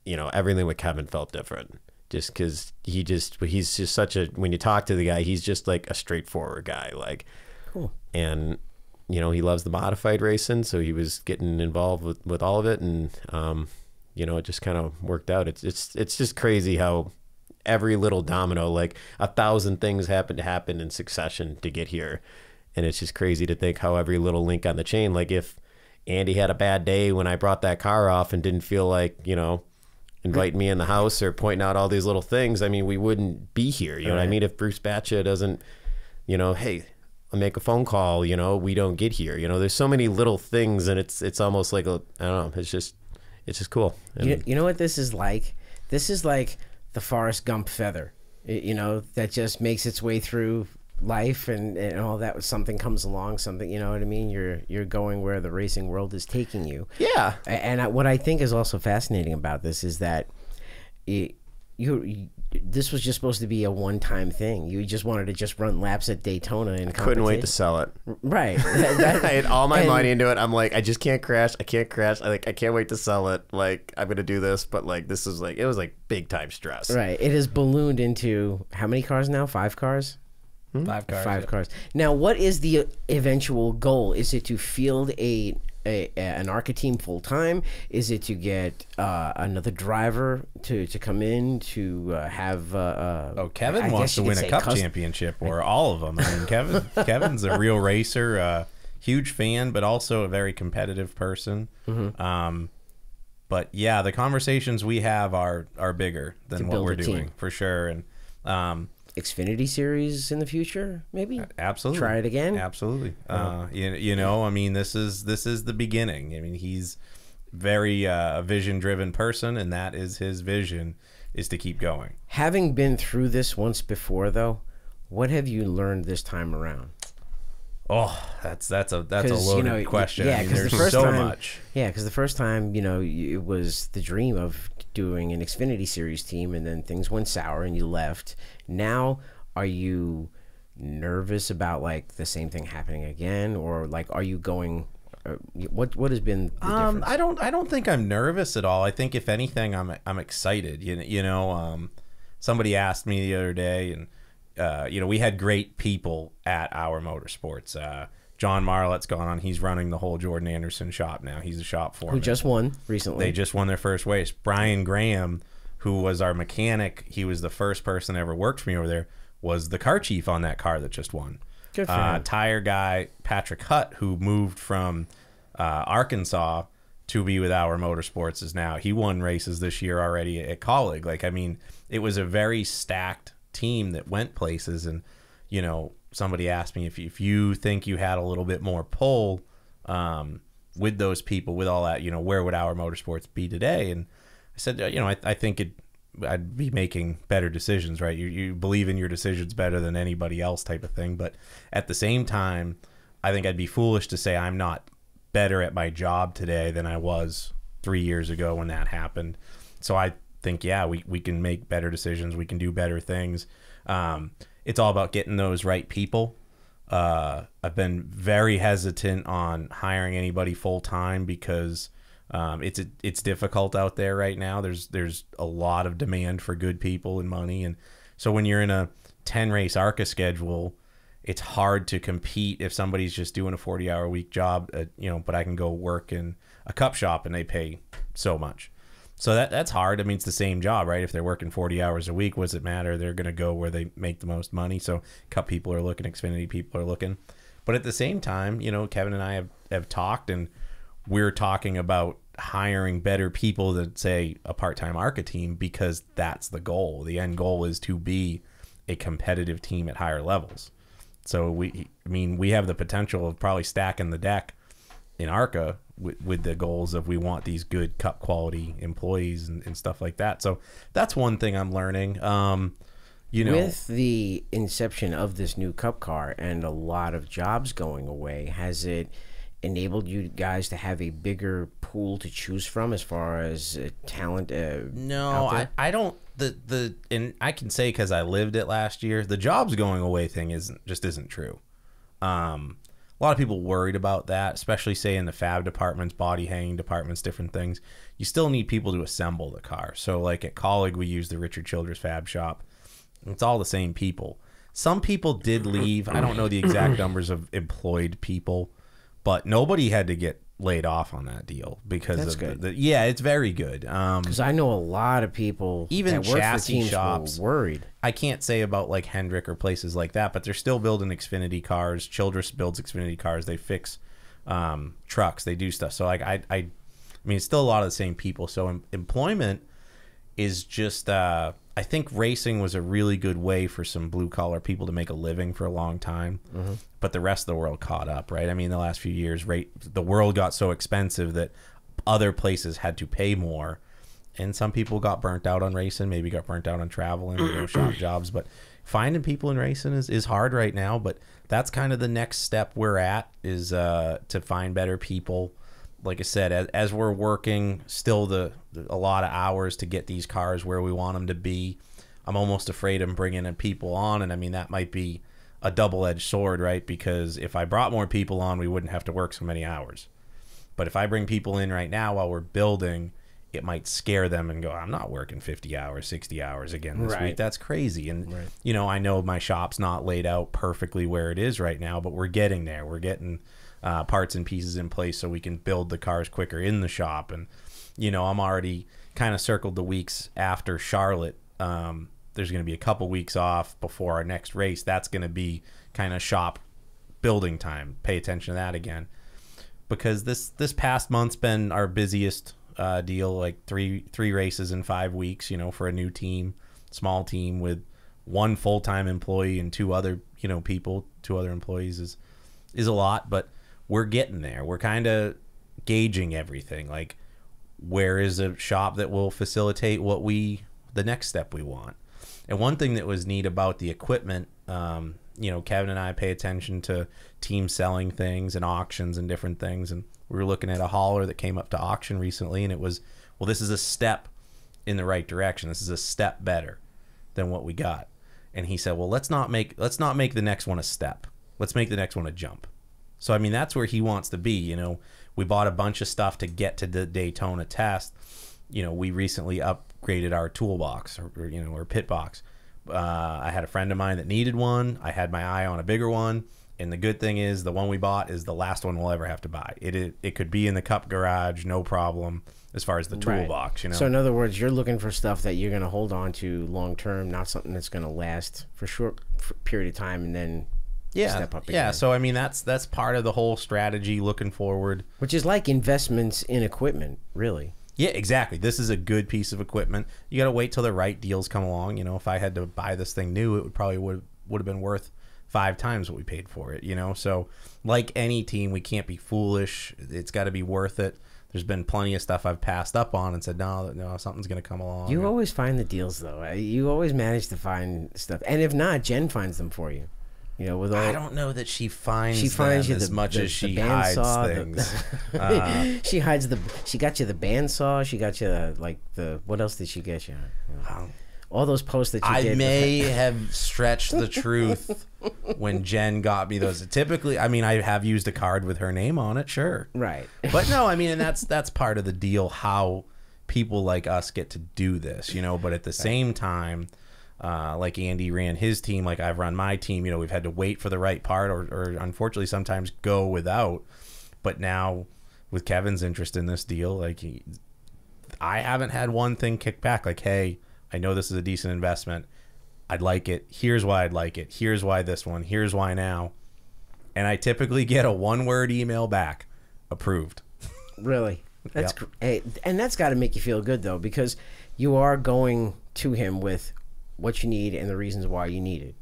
you know, everything with Kevin felt different, just because he's just such a, when you talk to the guy, he's just like a straightforward guy, like, cool. And, you know, he loves the modified racing, so he was getting involved with all of it. And, you know, it just kind of worked out. It's just crazy how every little domino, like 1,000 things happen in succession to get here. And it's just crazy to think how every little link on the chain, like if Andy had a bad day when I brought that car off and didn't feel like, you know, inviting me in the house or pointing out all these little things, I mean, we wouldn't be here. You know what I mean? If Bruce Batcha doesn't, you know, hey, I'll make a phone call, you know, we don't get here. You know, there's so many little things, and it's almost like I don't know, it's just cool. And you know what this is like? This is like the Forrest Gump feather, you know, that just makes its way through life, and all that. Something comes along, something, you know what I mean, you're going where the racing world is taking you. Yeah. And what I think is also fascinating about this is that this was just supposed to be a one-time thing. You just wanted to just run laps at Daytona, and couldn't wait to sell it. Right. I had all my money into it. I'm like, I just can't crash. I can't wait to sell it. Like, I'm gonna do this, but like, this is like, it was like big time stress. Right. It has ballooned into how many cars now? 5 cars? 5 cars. 5 cars. Now, what is the eventual goal? Is it to field an ARCA team full time? Is it to get another driver to come in to have? Kevin wants to win a cup championship, or all of them. I mean, Kevin's a real racer, huge fan, but also a very competitive person. But yeah, the conversations we have are bigger than what we're doing, for sure. And Xfinity Series in the future, maybe. Absolutely. Try it again. Absolutely. You know, I mean, this is the beginning. I mean, he's very a vision-driven person, and that is his vision, is to keep going. Having been through this once before, though, what have you learned this time around? Oh, that's a loaded question. Yeah, because the first so time, much. Yeah, because the first time, you know, it was the dream of doing an Xfinity Series team, and then things went sour, and you left. Now, are you nervous about like the same thing happening again, or like, are you going? What has been the difference? I don't think I'm nervous at all. I think if anything, I'm excited. You know, somebody asked me the other day, and you know, we had great people at Our Motorsports. John Marlet's gone on. He's running the whole Jordan Anderson shop now. He's a shop foreman. Who just won recently. They just won their first race. Brian Graham, who was our mechanic, he was the first person that ever worked for me over there, was the car chief on that car that just won. Good for him. Tire guy, Patrick Hutt, who moved from Arkansas to be with Our Motorsports, is now, he won races this year already at Colleague. Like, I mean, it was a very stacked team that went places. And, you know, somebody asked me if you think you had a little bit more pull with those people, with all that, you know, where would Our Motorsports be today? And I said, you know, I think I'd be making better decisions, right? You believe in your decisions better than anybody else, type of thing. But at the same time, I think I'd be foolish to say I'm not better at my job today than I was 3 years ago when that happened. So I think, yeah, we can make better decisions. We can do better things. It's all about getting those right people. I've been very hesitant on hiring anybody full time because it's difficult out there right now. There's a lot of demand for good people and money, and so when you're in a 10 race ARCA schedule it's hard to compete if somebody's just doing a 40-hour week job, you know, but I can go work in a cup shop and they pay so much. So that's hard. I mean, it's the same job, right? If they're working 40 hours a week, what does it matter? They're going to go where they make the most money. So cup people are looking, Xfinity people are looking. But at the same time, you know, Kevin and I have talked, and we're talking about hiring better people than, say, a part-time ARCA team, because that's the goal. The end goal is to be a competitive team at higher levels. So we have the potential of probably stacking the deck in ARCA with the goals of, we want these good cup quality employees and stuff like that. So that's one thing I'm learning. You know, with the inception of this new cup car and a lot of jobs going away, has it enabled you guys to have a bigger pool to choose from as far as talent? No, I don't. And I can say, because I lived it last year, the jobs going away thing isn't true. A lot of people worried about that, especially, say, in the fab departments, body hanging departments, different things. You still need people to assemble the car. So like at Colleague, we use the Richard Childress fab shop. It's all the same people. Some people did leave. I don't know the exact numbers of employed people, but nobody had to get laid off on that deal because That's of good. yeah, it's very good. Because I know a lot of people, even that work for chassis teams, shops, were worried. I can't say about like Hendrick or places like that, but they're still building Xfinity cars. Childress builds Xfinity cars. They fix trucks. They do stuff. So like I mean, it's still a lot of the same people. So employment is just I think racing was a really good way for some blue collar people to make a living for a long time. But the rest of the world caught up, right? I mean, the last few years, the world got so expensive that other places had to pay more. And some people got burnt out on racing, maybe got burnt out on traveling, you know, shop jobs. But finding people in racing is hard right now. But that's kind of the next step we're at, is to find better people. Like I said, as we're working still a lot of hours to get these cars where we want them to be, I'm almost afraid of bringing in people on. And I mean, that might be a double-edged sword, right? Because if I brought more people on, we wouldn't have to work so many hours. But if I bring people in right now while we're building, it might scare them and go, I'm not working 50 hours, 60 hours again this week. That's crazy. And, you know, I know my shop's not laid out perfectly where it is right now, but we're getting there. We're getting parts and pieces in place so we can build the cars quicker in the shop. And, you know, I'm already kind of circled the weeks after Charlotte. There's going to be a couple weeks off before our next race. That's going to be kind of shop building time. Pay attention to that again, because this past month's been our busiest deal, like three races in 5 weeks, you know, for a new team, small team with one full-time employee and two other employees is a lot, but we're getting there. We're kind of gauging everything. Like, where is a shop that will facilitate the next step we want? And one thing that was neat about the equipment, you know, Kevin and I pay attention to team selling things and auctions and different things. And we were looking at a hauler that came up to auction recently, and it was, well, this is a step in the right direction. This is a step better than what we got. And he said, well, let's not make the next one a step. Let's make the next one a jump. So, I mean, that's where he wants to be. You know, we bought a bunch of stuff to get to the Daytona test. You know, we recently upgraded our toolbox or pit box. I had a friend of mine that needed one. I had my eye on a bigger one. And the good thing is, the one we bought is the last one we'll ever have to buy. It could be in the cup garage, no problem, as far as the toolbox, you know. So in other words, you're looking for stuff that you're going to hold on to long term, not something that's going to last for a short period of time and then step up again. Yeah, so I mean, that's part of the whole strategy looking forward. Which is like investments in equipment, really. Yeah, exactly. This is a good piece of equipment. You got to wait till the right deals come along. You know, if I had to buy this thing new, it would probably would have been worth 5 times what we paid for it, you know. So like any team, we can't be foolish. It's got to be worth it. There's been plenty of stuff I've passed up on and said, no, something's going to come along. You always find the deals, though. You always manage to find stuff. And if not, Jen finds them for you. You know, with all, I don't know that she finds you as much as she hides things. She hides she got you the bandsaw. She got you what else did she get you? All those posts that you did. I may have stretched the truth when Jen got me those. Typically, I mean, I have used a card with her name on it, sure. Right. But no, I mean, and that's part of the deal, how people like us get to do this, you know. But at the same time, like Andy ran his team, like I've run my team. You know, we've had to wait for the right part, or unfortunately sometimes go without. But now with Kevin's interest in this deal, like I haven't had one thing kick back. Like, hey, I know this is a decent investment. I'd like it. Here's why I'd like it. Here's why this one. Here's why now. And I typically get a 1-word email back. Approved. Really? That's Yep. hey, and that's got to make you feel good though, because you are going to him with what you need and the reasons why you need it.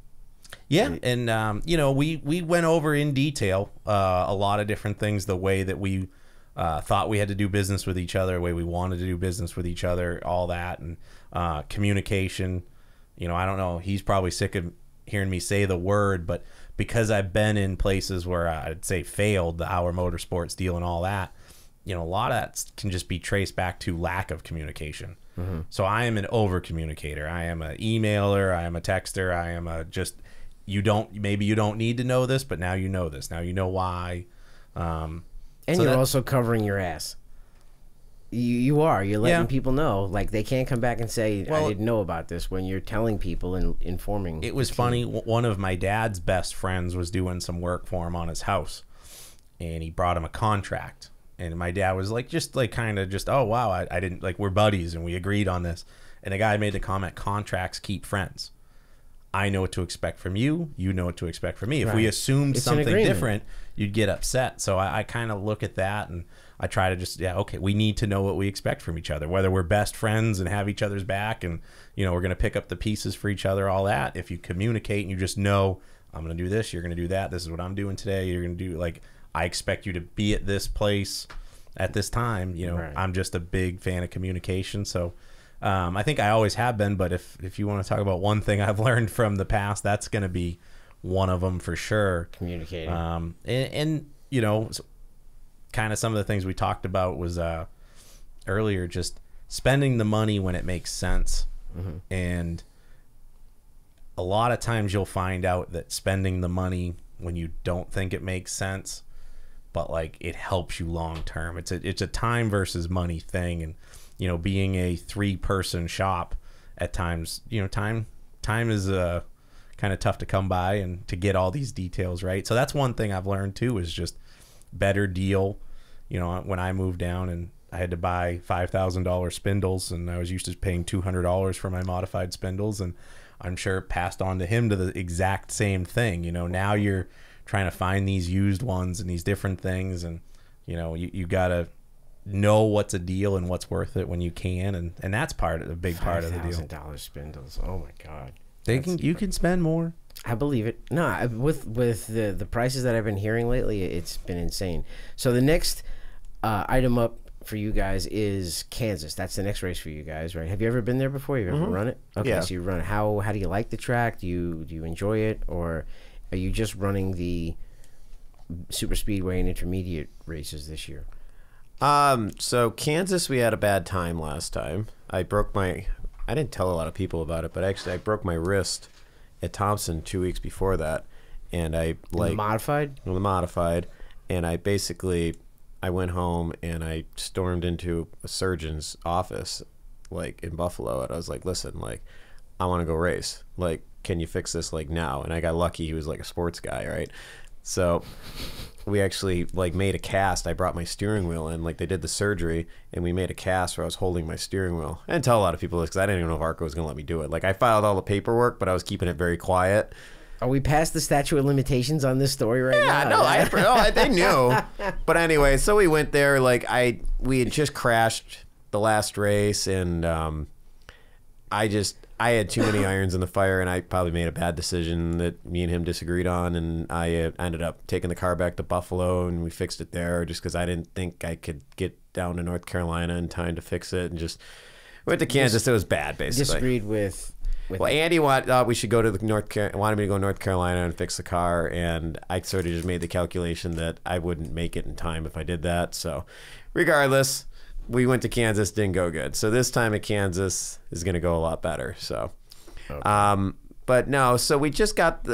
Yeah, and you know, we went over in detail a lot of different things, the way that we thought we had to do business with each other, the way we wanted to do business with each other, all that, and communication. You know, I don't know, he's probably sick of hearing me say the word, but because I've been in places where I'd say failed, the Our Motorsports deal and all that, you know, a lot of that can just be traced back to lack of communication. So I am an over communicator. I am an emailer. I am a texter. I am a just, maybe you don't need to know this, but now you know this. Now you know why. And So you're also covering your ass. You are. You're letting Yeah. people know. Like, they can't come back and say, Well, I didn't know about this, when you're telling people and informing. It was funny. One of my dad's best friends was doing some work for him on his house, and he brought him a contract. And my dad was like, just like kind of just, oh, wow, I didn't, like, we're buddies and we agreed on this. And the guy made the comment, contracts keep friends. I know what to expect from you. You know what to expect from me. If we Right. assumed It's an something agreement. different, you'd get upset. So I kind of look at that and I try to just, okay, we need to know what we expect from each other, whether we're best friends and have each other's back and, you know, we're going to pick up the pieces for each other, all that. If you communicate and you just know, I'm going to do this, you're going to do that. This is what I'm doing today. You're going to do, like, I expect you to be at this place at this time. You know, Right. I'm just a big fan of communication. So I think I always have been, but if you want to talk about one thing I've learned from the past, that's going to be one of them for sure. Communicating. And you know, kind of some of the things we talked about was earlier, just spending the money when it makes sense. And a lot of times you'll find out that spending the money when you don't think it makes sense, but like it helps you long term. It's a time versus money thing. And you know, being a 3-person shop at times, you know, time is kind of tough to come by and to get all these details right. So that's one thing I've learned too, is just better deal. You know, when I moved down and I had to buy $5,000 spindles, and I was used to paying $200 for my modified spindles, and I'm sure it passed on to him to the exact same thing. You know, now you're trying to find these used ones and these different things, and you know, you gotta know what's a deal and what's worth it when you can, and that's a big part of the deal. $5,000 spindles. Oh my God. You can spend more. I believe it. No, with the prices that I've been hearing lately, it's been insane. So the next item up for you guys is Kansas. That's the next race for you guys, right? Have you ever been there before? You've ever run it? Okay, Yeah. so you run it. How do you like the track? Do you enjoy it, or are you just running the super speedway and intermediate races this year? So Kansas, we had a bad time last time. I didn't tell a lot of people about it, but actually I broke my wrist at Thompson 2 weeks before that. And I Modified? the modified. And I went home and I stormed into a surgeon's office, like in Buffalo. And I was like, listen, like, I want to go race. Like, can you fix this like now? And I got lucky. He was like a sports guy, right? So we actually like made a cast. I brought my steering wheel in, like they did the surgery, and we made a cast where I was holding my steering wheel. I didn't tell a lot of people this because I didn't even know if ARCA was going to let me do it. Like I filed all the paperwork, but I was keeping it very quiet. Are we past the statute of limitations on this story right Yeah, now? they knew. But anyway, so we went there. Like we had just crashed the last race, and I had too many irons in the fire, and I probably made a bad decision that me and him disagreed on, and I ended up taking the car back to Buffalo, and we fixed it there just because I didn't think I could get down to North Carolina in time to fix it, and just went to Kansas. It was bad, basically. Disagreed with Well, Andy thought we should go to wanted me to go to North Carolina and fix the car, and I sort of just made the calculation that I wouldn't make it in time if I did that. So, regardless, we went to Kansas, didn't go good. So this time at Kansas is going to go a lot better. So, Okay. but no, so we just got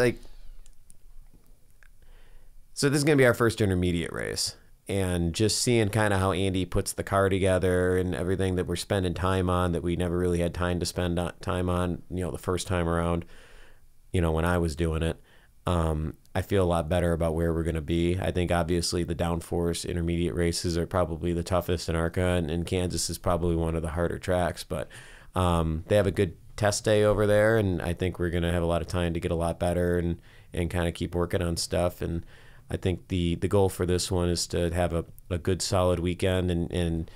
so this is going to be our first intermediate race, and just seeing kind of how Andy puts the car together and everything that we're spending time on that we never really had time to spend time on, the first time around, when I was doing it. I feel a lot better about where we're going to be. I think obviously the downforce intermediate races are probably the toughest in ARCA, and Kansas is probably one of the harder tracks, but they have a good test day over there, and I think we're going to have a lot of time to get a lot better and kind of keep working on stuff. And I think the goal for this one is to have a good solid weekend and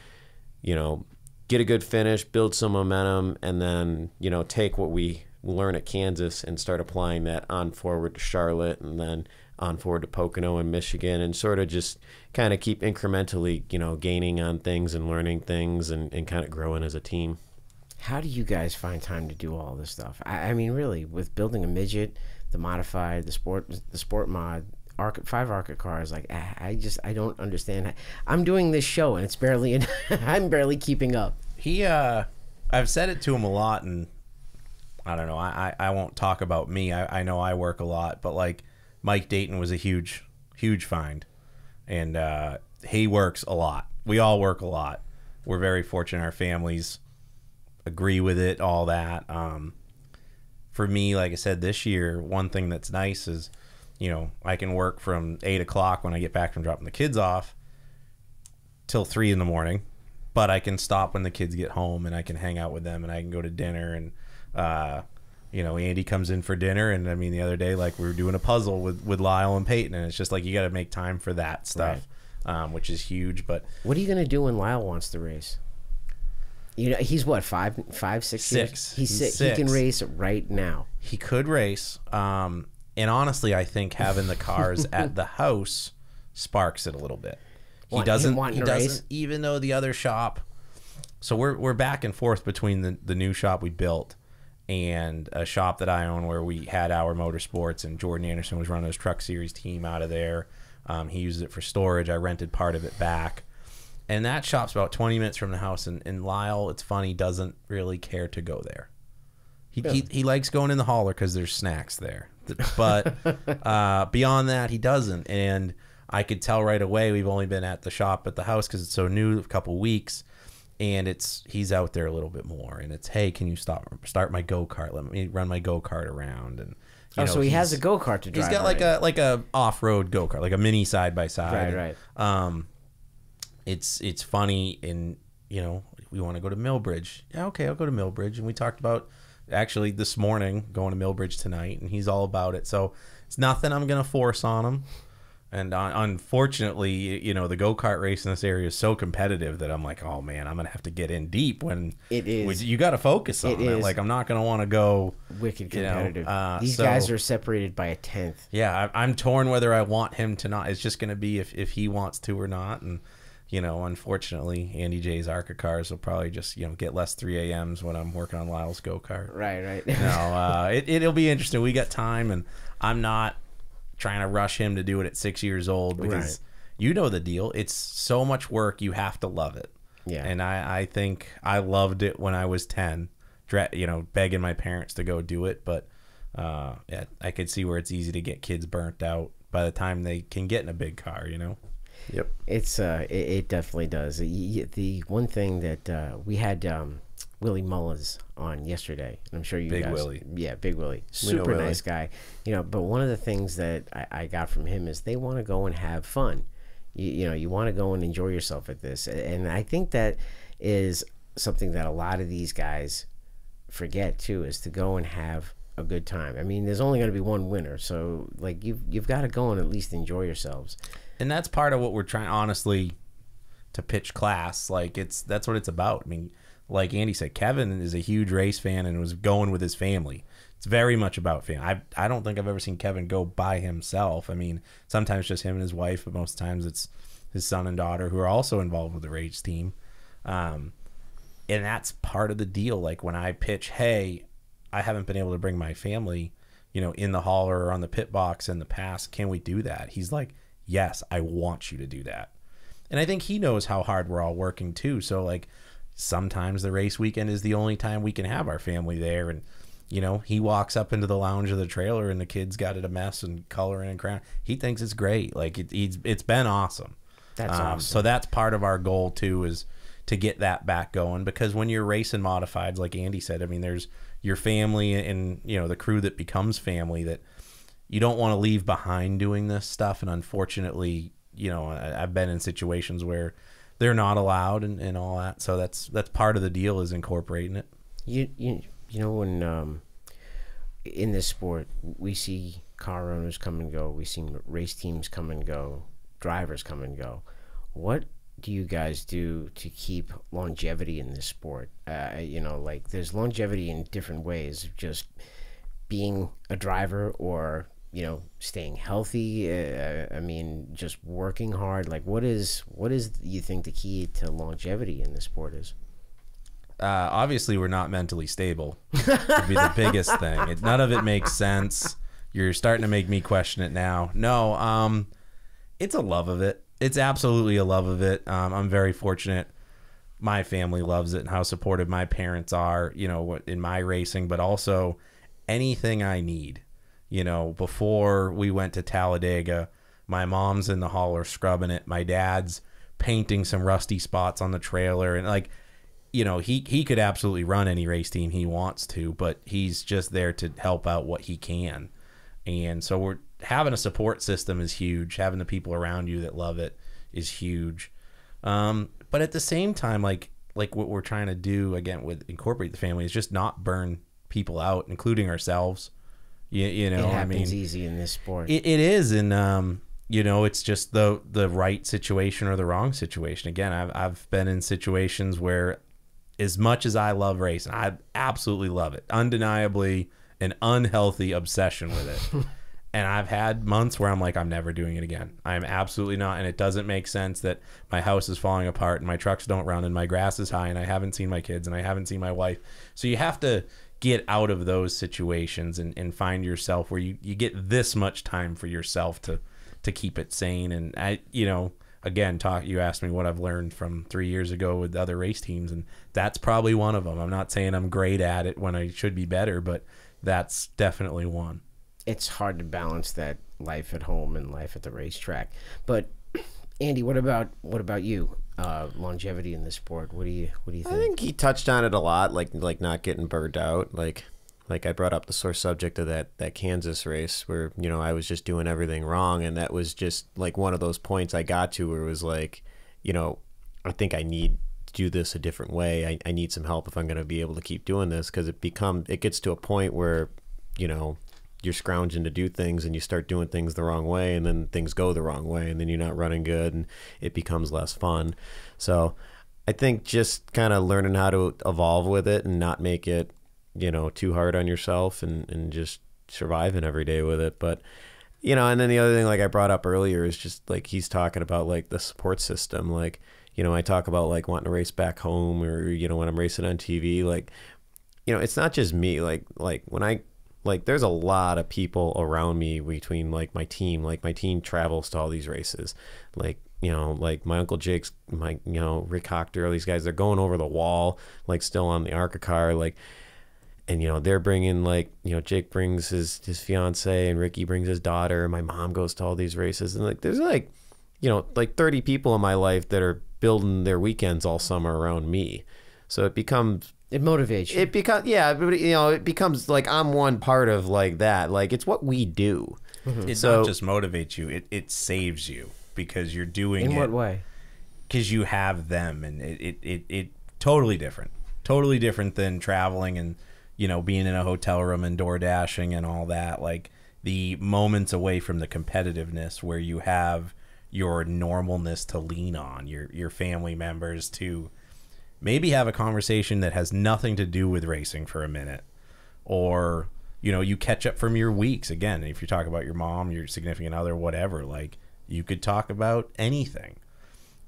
get a good finish, build some momentum, and then take what we learn at Kansas and start applying that on forward to Charlotte and then on forward to Pocono and Michigan, and sort of just kind of keep incrementally gaining on things and learning things and kind of growing as a team. How do you guys find time to do all this stuff? I mean, really, with building a midget, the modified, the sport mod, five ARCA cars, like I don't understand. I'm doing this show and it's barely I'm barely keeping up. I've said it to him a lot, and I don't know. I won't talk about me. I know I work a lot, but like Mike Dayton was a huge find, and he works a lot. We all work a lot. We're very fortunate. Our families agree with it, all that. For me, like I said, this year, one thing that's nice is, I can work from 8 o'clock when I get back from dropping the kids off till 3 in the morning, but I can stop when the kids get home and I can hang out with them and I can go to dinner. And Andy comes in for dinner, and I mean the other day, like, we were doing a puzzle with Lyle and Peyton, and it's just like you got to make time for that stuff, right. Which is huge. But what are you gonna do when Lyle wants to race? He's what, 5, 6 years? He's 6. He can race right now. He could race, and honestly, I think having the cars at the house sparks it a little bit. He doesn't race? Even though the other shop. So we're back and forth between the new shop we built and a shop that I own where we had our motorsports, and Jordan Anderson was running his truck series team out of there. He used it for storage. I rented part of it back. And that shop's about 20 minutes from the house, and Lyle, it's funny, doesn't really care to go there. He likes going in the hauler because there's snacks there. But beyond that, he doesn't. And I could tell right away, we've only been at the shop at the house because it's so new, a couple weeks. And he's out there a little bit more, and it's, hey, can you start my go-kart? Let me run my go-kart around. And so he has a go-kart to drive. He's got like a off-road go-kart, like a mini side-by-side. Right. It's funny, and we want to go to Millbridge. Yeah, okay, I'll go to Millbridge. And we talked about actually this morning going to Millbridge tonight, and he's all about it. So it's nothing I'm gonna force on him. And unfortunately, the go-kart race in this area is so competitive that I'm like, oh man, I'm gonna have to get in deep when it is. You got to focus on it. Like, I'm not gonna want to go wicked competitive. These guys are separated by a 10th. Yeah, I'm torn whether I want him to not. It's just gonna be if he wants to or not. And unfortunately, Andy J's ARCA cars will probably just get less 3 a.m.s when I'm working on Lyle's go-kart. Right. No, it'll be interesting. We got time, and I'm not trying to rush him to do it at 6 years old because the deal. It's so much work. You have to love it. Yeah. And I think I loved it when I was 10, begging my parents to go do it. But I could see where it's easy to get kids burnt out by the time they can get in a big car, Yep. It's it definitely does. The one thing that we had Willie Mullins on yesterday, and I'm sure you Big guys, Willie. Yeah, Big Willie, super nice guy. But one of the things that I got from him is they want to go and have fun. You want to go and enjoy yourself at this, and I think that is something that a lot of these guys forget too, is to go and have a good time. I mean, there's only going to be one winner, so like you've got to go and at least enjoy yourselves. And that's part of what we're trying, honestly, to pitch class. Like, that's what it's about. I mean, like Andy said, Kevin is a huge race fan and was going with his family. It's very much about family. I don't think I've ever seen Kevin go by himself. I mean, sometimes just him and his wife, but most times it's his son and daughter who are also involved with the race team. And that's part of the deal. Like, when I pitch, hey, I haven't been able to bring my family, in the hauler or on the pit box in the past. Can we do that? He's like, yes, I want you to do that. And I think he knows how hard we're all working too. So like, sometimes the race weekend is the only time we can have our family there. And, he walks up into the lounge of the trailer and the kids got it a mess and coloring and crayon. He thinks it's great. Like, it's been awesome. That's awesome. So that's part of our goal too, is to get that back going, because when you're racing modifieds, like Andy said, I mean, there's your family and, you know, the crew that becomes family that you don't want to leave behind doing this stuff. And unfortunately, you know, I've been in situations where they're not allowed and all that. So that's part of the deal, is incorporating it. You know, when in this sport, we see car owners come and go, we see race teams come and go, drivers come and go. What do you guys do to keep longevity in this sport? You know, like, there's longevity in different ways, just being a driver, or, you know, staying healthy. I mean, just working hard. Like, what is you think the key to longevity in this sport is? Obviously, we're not mentally stable. Would be the biggest thing. None of it makes sense. You're starting to make me question it now. No, it's a love of it. It's absolutely a love of it. I'm very fortunate. My family loves it, and how supportive my parents are, you know, in my racing, but also anything I need. You know, before we went to Talladega, my mom's in the hauler scrubbing it. My dad's painting some rusty spots on the trailer, and, like, you know, he could absolutely run any race team he wants to, but he's just there to help out what he can. And so we're having a support system is huge. Having the people around you that love it is huge. But at the same time, like what we're trying to do, again, with Incorporate the Family, is just not burn people out, including ourselves. You know, it happens, I mean, easy in this sport. It is, and you know, it's just the right situation or the wrong situation. Again, I've been in situations where, as much as I love racing, I absolutely love it, undeniably an unhealthy obsession with it. And I've had months where I'm like, I'm never doing it again. I'm absolutely not. And it doesn't make sense that my house is falling apart and my trucks don't run and my grass is high and I haven't seen my kids and I haven't seen my wife. So you have to get out of those situations and find yourself where you get this much time for yourself to keep it sane. And I, you know, again, you asked me what I've learned from 3 years ago with other race teams, and that's probably one of them. I'm not saying I'm great at it when I should be better, but that's definitely one. It's hard to balance that life at home and life at the racetrack. But Andy, what about you? Longevity in the sport. What do you think? I think he touched on it a lot, like not getting burned out. Like I brought up the sore subject of that Kansas race where, you know, I was just doing everything wrong, and that was just like one of those points I got to where it was like, you know, I think I need to do this a different way. I need some help if I'm going to be able to keep doing this, because it gets to a point where, you know, you're scrounging to do things and you start doing things the wrong way, and then things go the wrong way, and then you're not running good and it becomes less fun. So I think just kind of learning how to evolve with it and not make it, you know, too hard on yourself, and just surviving every day with it. But, you know, and then the other thing, like I brought up earlier, is just like he's talking about like the support system. Like, you know, I talk about like wanting to race back home, or, you know, when I'm racing on TV, like, you know, it's not just me. Like when I, like, there's a lot of people around me between like my team travels to all these races. Like, you know, like my Uncle Jake's, you know, Rick Hochter, all these guys, they're going over the wall, like still on the ARCA car. Like, and, you know, they're bringing, like, you know, Jake brings his fiance and Ricky brings his daughter, and my mom goes to all these races. And like, there's like, you know, like 30 people in my life that are building their weekends all summer around me. So it motivates you. It becomes, yeah, but, you know, it becomes like I'm one part of like that. Like, it's what we do. Mm-hmm. It not just motivates you, it saves you, because you're doing it. In what way? Because you have them, and it totally different than traveling and, you know, being in a hotel room and door dashing and all that. Like, the moments away from the competitiveness where you have your normalness to lean on, your family members to maybe have a conversation that has nothing to do with racing for a minute, or, you know, you catch up from your weeks. Again, if you talk about your mom, your significant other, whatever, like, you could talk about anything,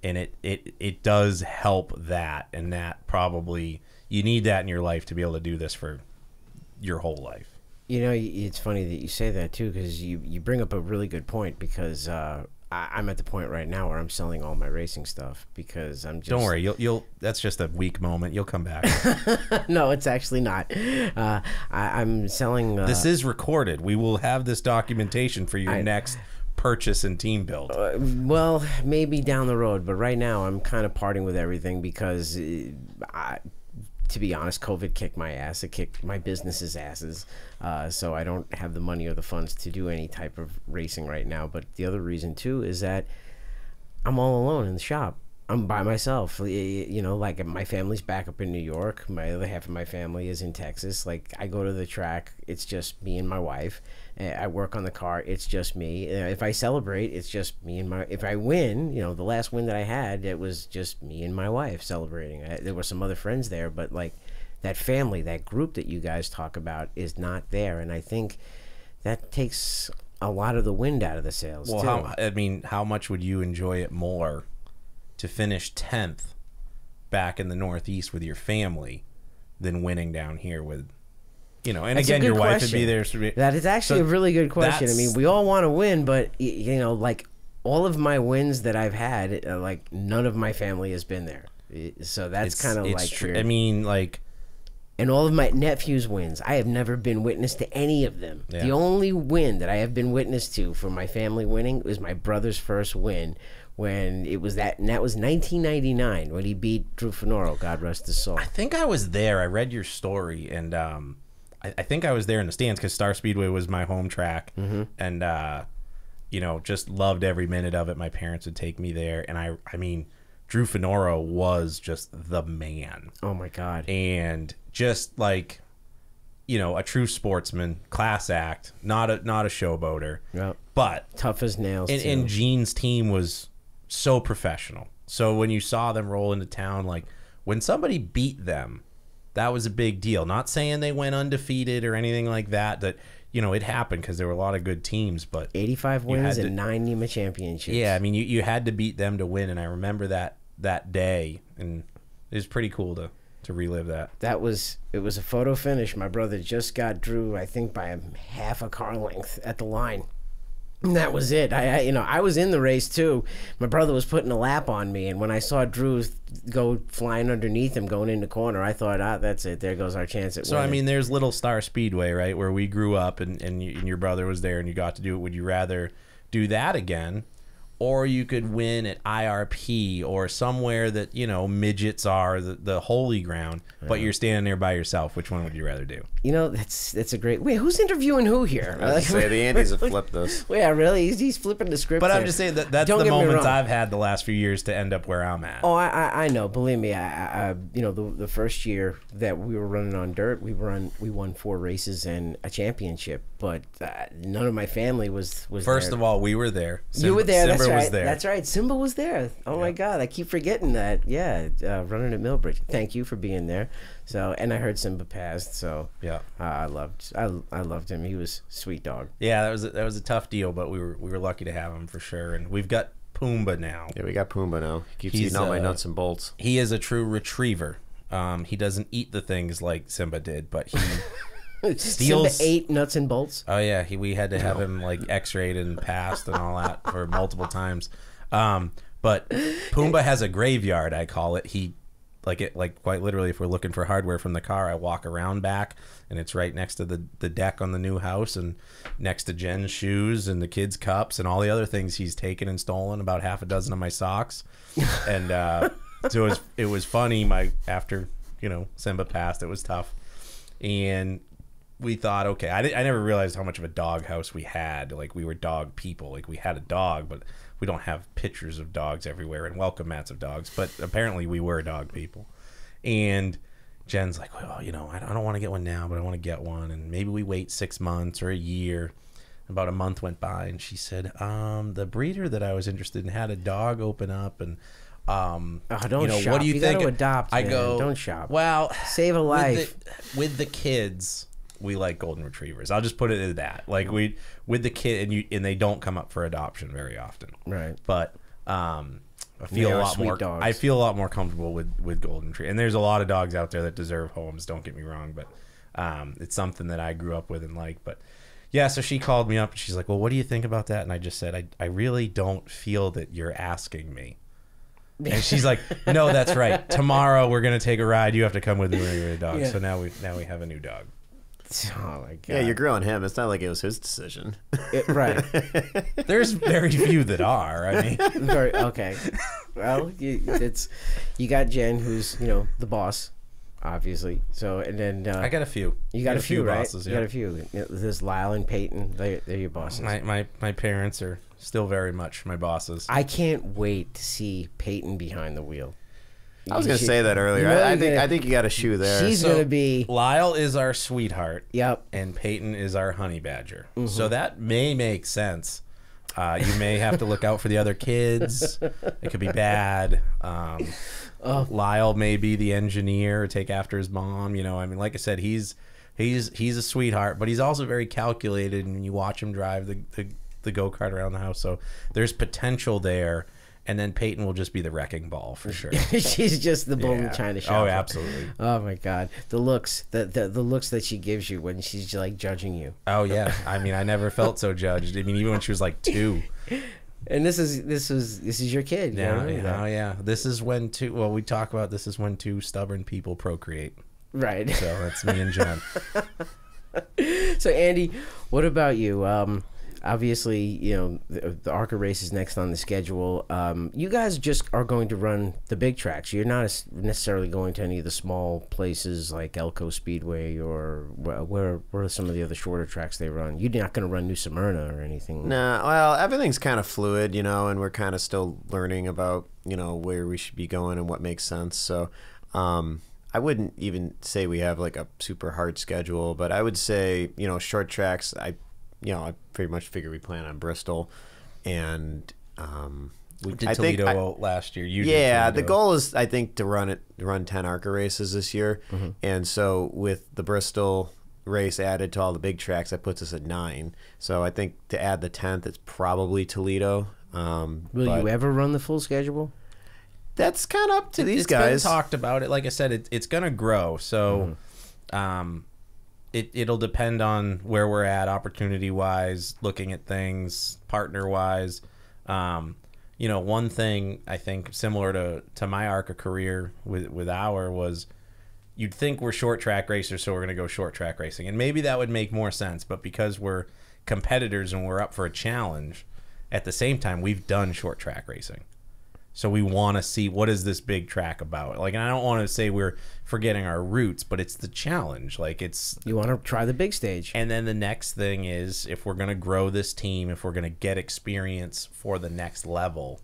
and it does help that. And that probably, you need that in your life to be able to do this for your whole life. You know, it's funny that you say that too, because you bring up a really good point, because I'm at the point right now where I'm selling all my racing stuff, because I'm just... Don't worry, you'll that's just a weak moment. You'll come back. No, it's actually not. I'm selling... This is recorded. We will have this documentation for your next purchase and team build. Well, maybe down the road, but right now I'm kind of parting with everything because, to be honest, COVID kicked my ass. It kicked my business's asses. So I don't have the money or the funds to do any type of racing right now. But the other reason, too, is that I'm all alone in the shop. I'm by myself. You know, like my family's back up in New York. My other half of my family is in Texas. Like I go to the track, it's just me and my wife. I work on the car, it's just me. If I celebrate, it's just me and my. If I win, you know, the last win that I had, it was just me and my wife celebrating. There were some other friends there, but like that family, that group that you guys talk about is not there, and I think that takes a lot of the wind out of the sails. Well, too. how much would you enjoy it more to finish 10th back in the Northeast with your family than winning down here with, you know, and That's again, a good your wife question. would be there. That is actually a really good question. I mean, we all want to win, but you know, like all of my wins that I've had, like none of my family has been there. So that's kind of like true. weird. I mean, like, and all of my nephews' wins, I have never been witness to any of them. Yeah. The only win that I have been witness to for my family winning was my brother's first win, when it was that, and that was 1999 when he beat Drew Finoro, God rest his soul. I think I was there. I read your story, and I think I was there in the stands because Star Speedway was my home track, and you know, just loved every minute of it. My parents would take me there, and I mean, Drew Finoro was just the man. Oh my God! And just like, you know, a true sportsman, class act, not a showboater, Yep. but Tough as nails. and Gene's team was so professional. So when you saw them roll into town, like when somebody beat them, that was a big deal. Not saying they went undefeated or anything like that. That, you know, it happened because there were a lot of good teams, but 85 wins and 9 NEMA championships. yeah, I mean, you had to beat them to win, and I remember that day, and it was pretty cool to relive that. It was a photo finish. My brother just got Drew, I think, by half a car length at the line. And that was it. I was in the race too. My brother was putting a lap on me, and when I saw Drew go flying underneath him, going in the corner, I thought, that's it. There goes our chance at So winning. I mean, there's Little Star Speedway, right, where we grew up, and your brother was there, and you got to do it. Would you rather do that again, or you could win at IRP or somewhere that, you know, midgets are the holy ground, but you're standing there by yourself? Which one would you rather do? You know, that's a great. Wait, who's interviewing who here? I was gonna say the Andys have flipped this. Yeah, really? He's flipping the script. But I'm there. just saying that's Don't the get me moments wrong. I've had the last few years to end up where I'm at. Oh, I know. Believe me, I you know, the first year that we were running on dirt, we won 4 races and a championship. But none of my family was First there. of all, we were there. You were there. Simba That's right. was there. That's right. Simba was there. Oh my God, I keep forgetting that. Yeah, running at Millbridge. Thank you for being there. So, and I heard Simba passed. So Yeah. I loved him. He was a sweet dog. Yeah, that was a tough deal, but we were lucky to have him for sure. And we've got Pumbaa now. Yeah, we got Pumbaa now. He keeps He's, eating all my nuts and bolts. He is a true retriever. He doesn't eat the things like Simba did, but he steals. Simba ate nuts and bolts. Oh yeah, we had to have him like X-rayed and passed and all that for multiple times. But Pumbaa has a graveyard, I call it. He like quite literally, if we're looking for hardware from the car, I walk around back, and it's right next to the deck on the new house, and next to Jen's shoes and the kids' cups and all the other things he's taken and stolen. About half a dozen of my socks, and so it was funny. After, you know, Simba passed, it was tough, and we thought, okay, I never realized how much of a dog house we had. Like, we were dog people. Like, we had a dog, but we don't have pictures of dogs everywhere and welcome mats of dogs. But apparently we were dog people. And Jen's like, well, you know, I don't want to get one now, but I want to get one. And maybe we wait 6 months or a year. About a month went by, and she said, the breeder that I was interested in had a dog open up, and don't you know, shop. what do you think? Gotta adopt, I man. Go, don't shop. Well, Save a life. With the kids, we like golden retrievers. I'll just put it as that. Like, we with the kid, and they don't come up for adoption very often. Right. But I feel a lot more. Dogs. I feel a lot more comfortable with golden retrievers. And there's a lot of dogs out there that deserve homes. Don't get me wrong, but it's something that I grew up with and like. But yeah, so she called me up and she's like, "Well, what do you think about that?" And I just said, "I really don't feel that you're asking me." And she's like, "No, that's right. Tomorrow we're gonna take a ride. You have to come with me when you're a dog." Yeah. So now we have a new dog. Oh my god. Yeah, you're grilling him. It's not like it was his decision. Right. There's very few that are. I mean, Okay. Well, you got Jen, who's the boss, obviously. So and then I got a few. you got a few, right? bosses. You got a few. There's Lyle and Peyton. They're your bosses. My parents are still very much my bosses. I can't wait to see Peyton behind the wheel. I was going to say that earlier. I think you got a shoe there. She's going to be. Lyle is our sweetheart. Yep. And Peyton is our honey badger. So that may make sense. You may have to look out for the other kids. It could be bad. Lyle may be the engineer or take after his mom. I mean, like I said, he's a sweetheart, but he's also very calculated. And you watch him drive the go-kart around the house. So there's potential there. And then Peyton will just be the wrecking ball for sure. She's just the bull in the china shop. Oh, absolutely. Oh my god, the looks, the looks that she gives you when she's like judging you. Oh yeah, I mean, I never felt so judged. I mean, even when she was like 2. And this is your kid. Yeah. This is when two. Well, we talk about this is when 2 stubborn people procreate. Right. So that's me and Jen. So Andy, what about you? Obviously, the ARCA race is next on the schedule. You guys just are going to run the big tracks. You're not necessarily going to any of the small places like Elko Speedway or where are some of the other shorter tracks they run. You're not going to run New Smyrna or anything. Nah, well, everything's kind of fluid, and we're kind of still learning about, where we should be going and what makes sense. So I wouldn't even say we have like a super hard schedule, but I would say, short tracks, I pretty much figure we plan on Bristol, and we did Toledo last year. The goal is I think to run 10 ARCA races this year, and so with the Bristol race added to all the big tracks, that puts us at 9. So I think to add the 10th, it's probably Toledo. Will you ever run the full schedule? That's kind of up to these guys. It's been talked about it. Like I said, it's going to grow. So. It'll depend on where we're at opportunity-wise, looking at things, partner-wise. One thing I think similar to my ARCA career with was you'd think we're short track racers, so we're going to go short track racing. And maybe that would make more sense, but because we're competitors and we're up for a challenge, at the same time, we've done short track racing. So we want to see what is this big track about. And I don't want to say we're forgetting our roots, but it's the challenge. You want to try the big stage. And then the next thing is, if we're going to grow this team, if we're going to get experience for the next level,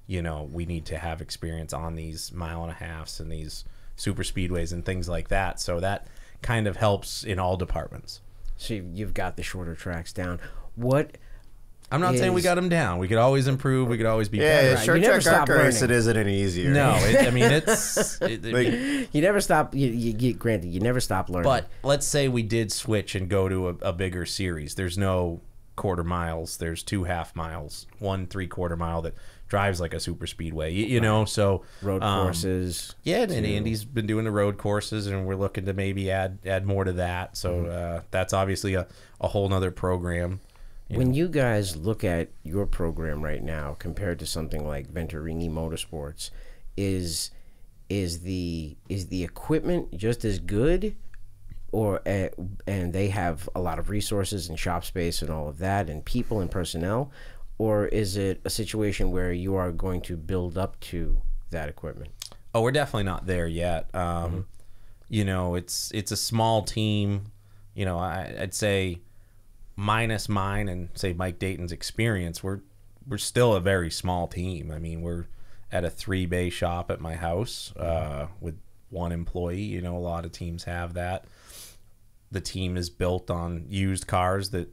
we need to have experience on these 1.5 miles and these super speedways and things like that. So that kind of helps in all departments. So you've got the shorter tracks down. I'm not saying we got them down. We could always improve. We could always be better. Yeah, short track ARCA race, it isn't any easier. No, it's... you never stop... Granted, you never stop learning. But let's say we did switch and go to a bigger series. There's no quarter miles. There's 2 half miles, 1 3/4 mile that drives like a super speedway. So... Road courses. Yeah, and Andy's been doing the road courses, and we're looking to maybe add more to that. So that's obviously a whole nother program. When you guys look at your program right now compared to something like Venturini Motorsports, is the equipment just as good, or and they have a lot of resources and shop space and all of that and people and personnel, or is it a situation where you are going to build up to that equipment? Oh, we're definitely not there yet. It's a small team. I'd say, minus mine and say Mike Dayton's experience, we're still a very small team. I mean, we're at a 3-bay shop at my house with 1 employee. A lot of teams have that. The team is built on used cars that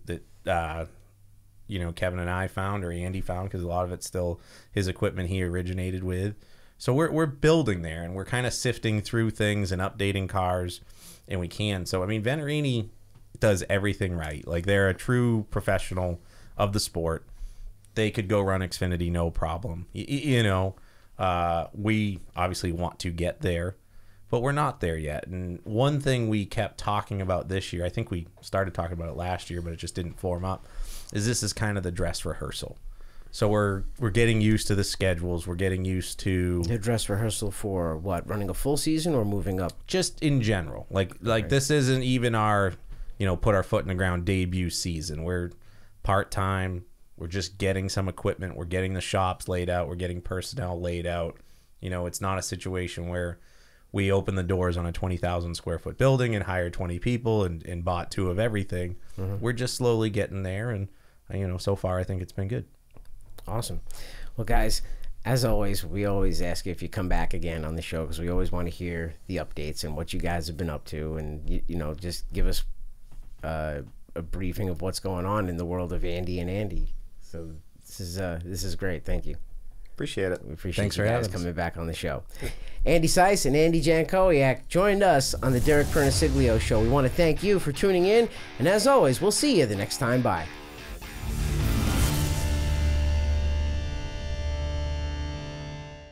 Kevin and I found, or Andy found, because a lot of it's still his equipment he originated with. So we're building there, and we're kind of sifting through things and updating cars, and we can. So I mean, Venturini does everything right. They're a true professional of the sport. They could go run Xfinity no problem. We obviously want to get there, but we're not there yet. And one thing we kept talking about this year, I think we started talking about it last year, but it just didn't form up, is this is kind of the dress rehearsal. So we're getting used to the schedules. We're getting used to the dress rehearsal for what? Running a full season or moving up? Just in general. Right. This isn't even our put our foot in the ground debut season. We're part-time. We're just getting some equipment. We're getting the shops laid out. We're getting personnel laid out. It's not a situation where we opened the doors on a 20,000 square foot building and hired 20 people and bought 2 of everything. We're just slowly getting there. And, so far I think it's been good. Awesome. Well, guys, as always, we always ask you if you come back again on the show, because we always want to hear the updates and what you guys have been up to, and just give us a briefing of what's going on in the world of Andy and Andy. So this is great. Thank you. Appreciate it. We appreciate Thanks you for guys having us. coming back on the show. Andy Seuss and Andy Jankowiak joined us on the Derek Pernesiglio Show. We want to thank you for tuning in, and as always, we'll see you the next time. Bye.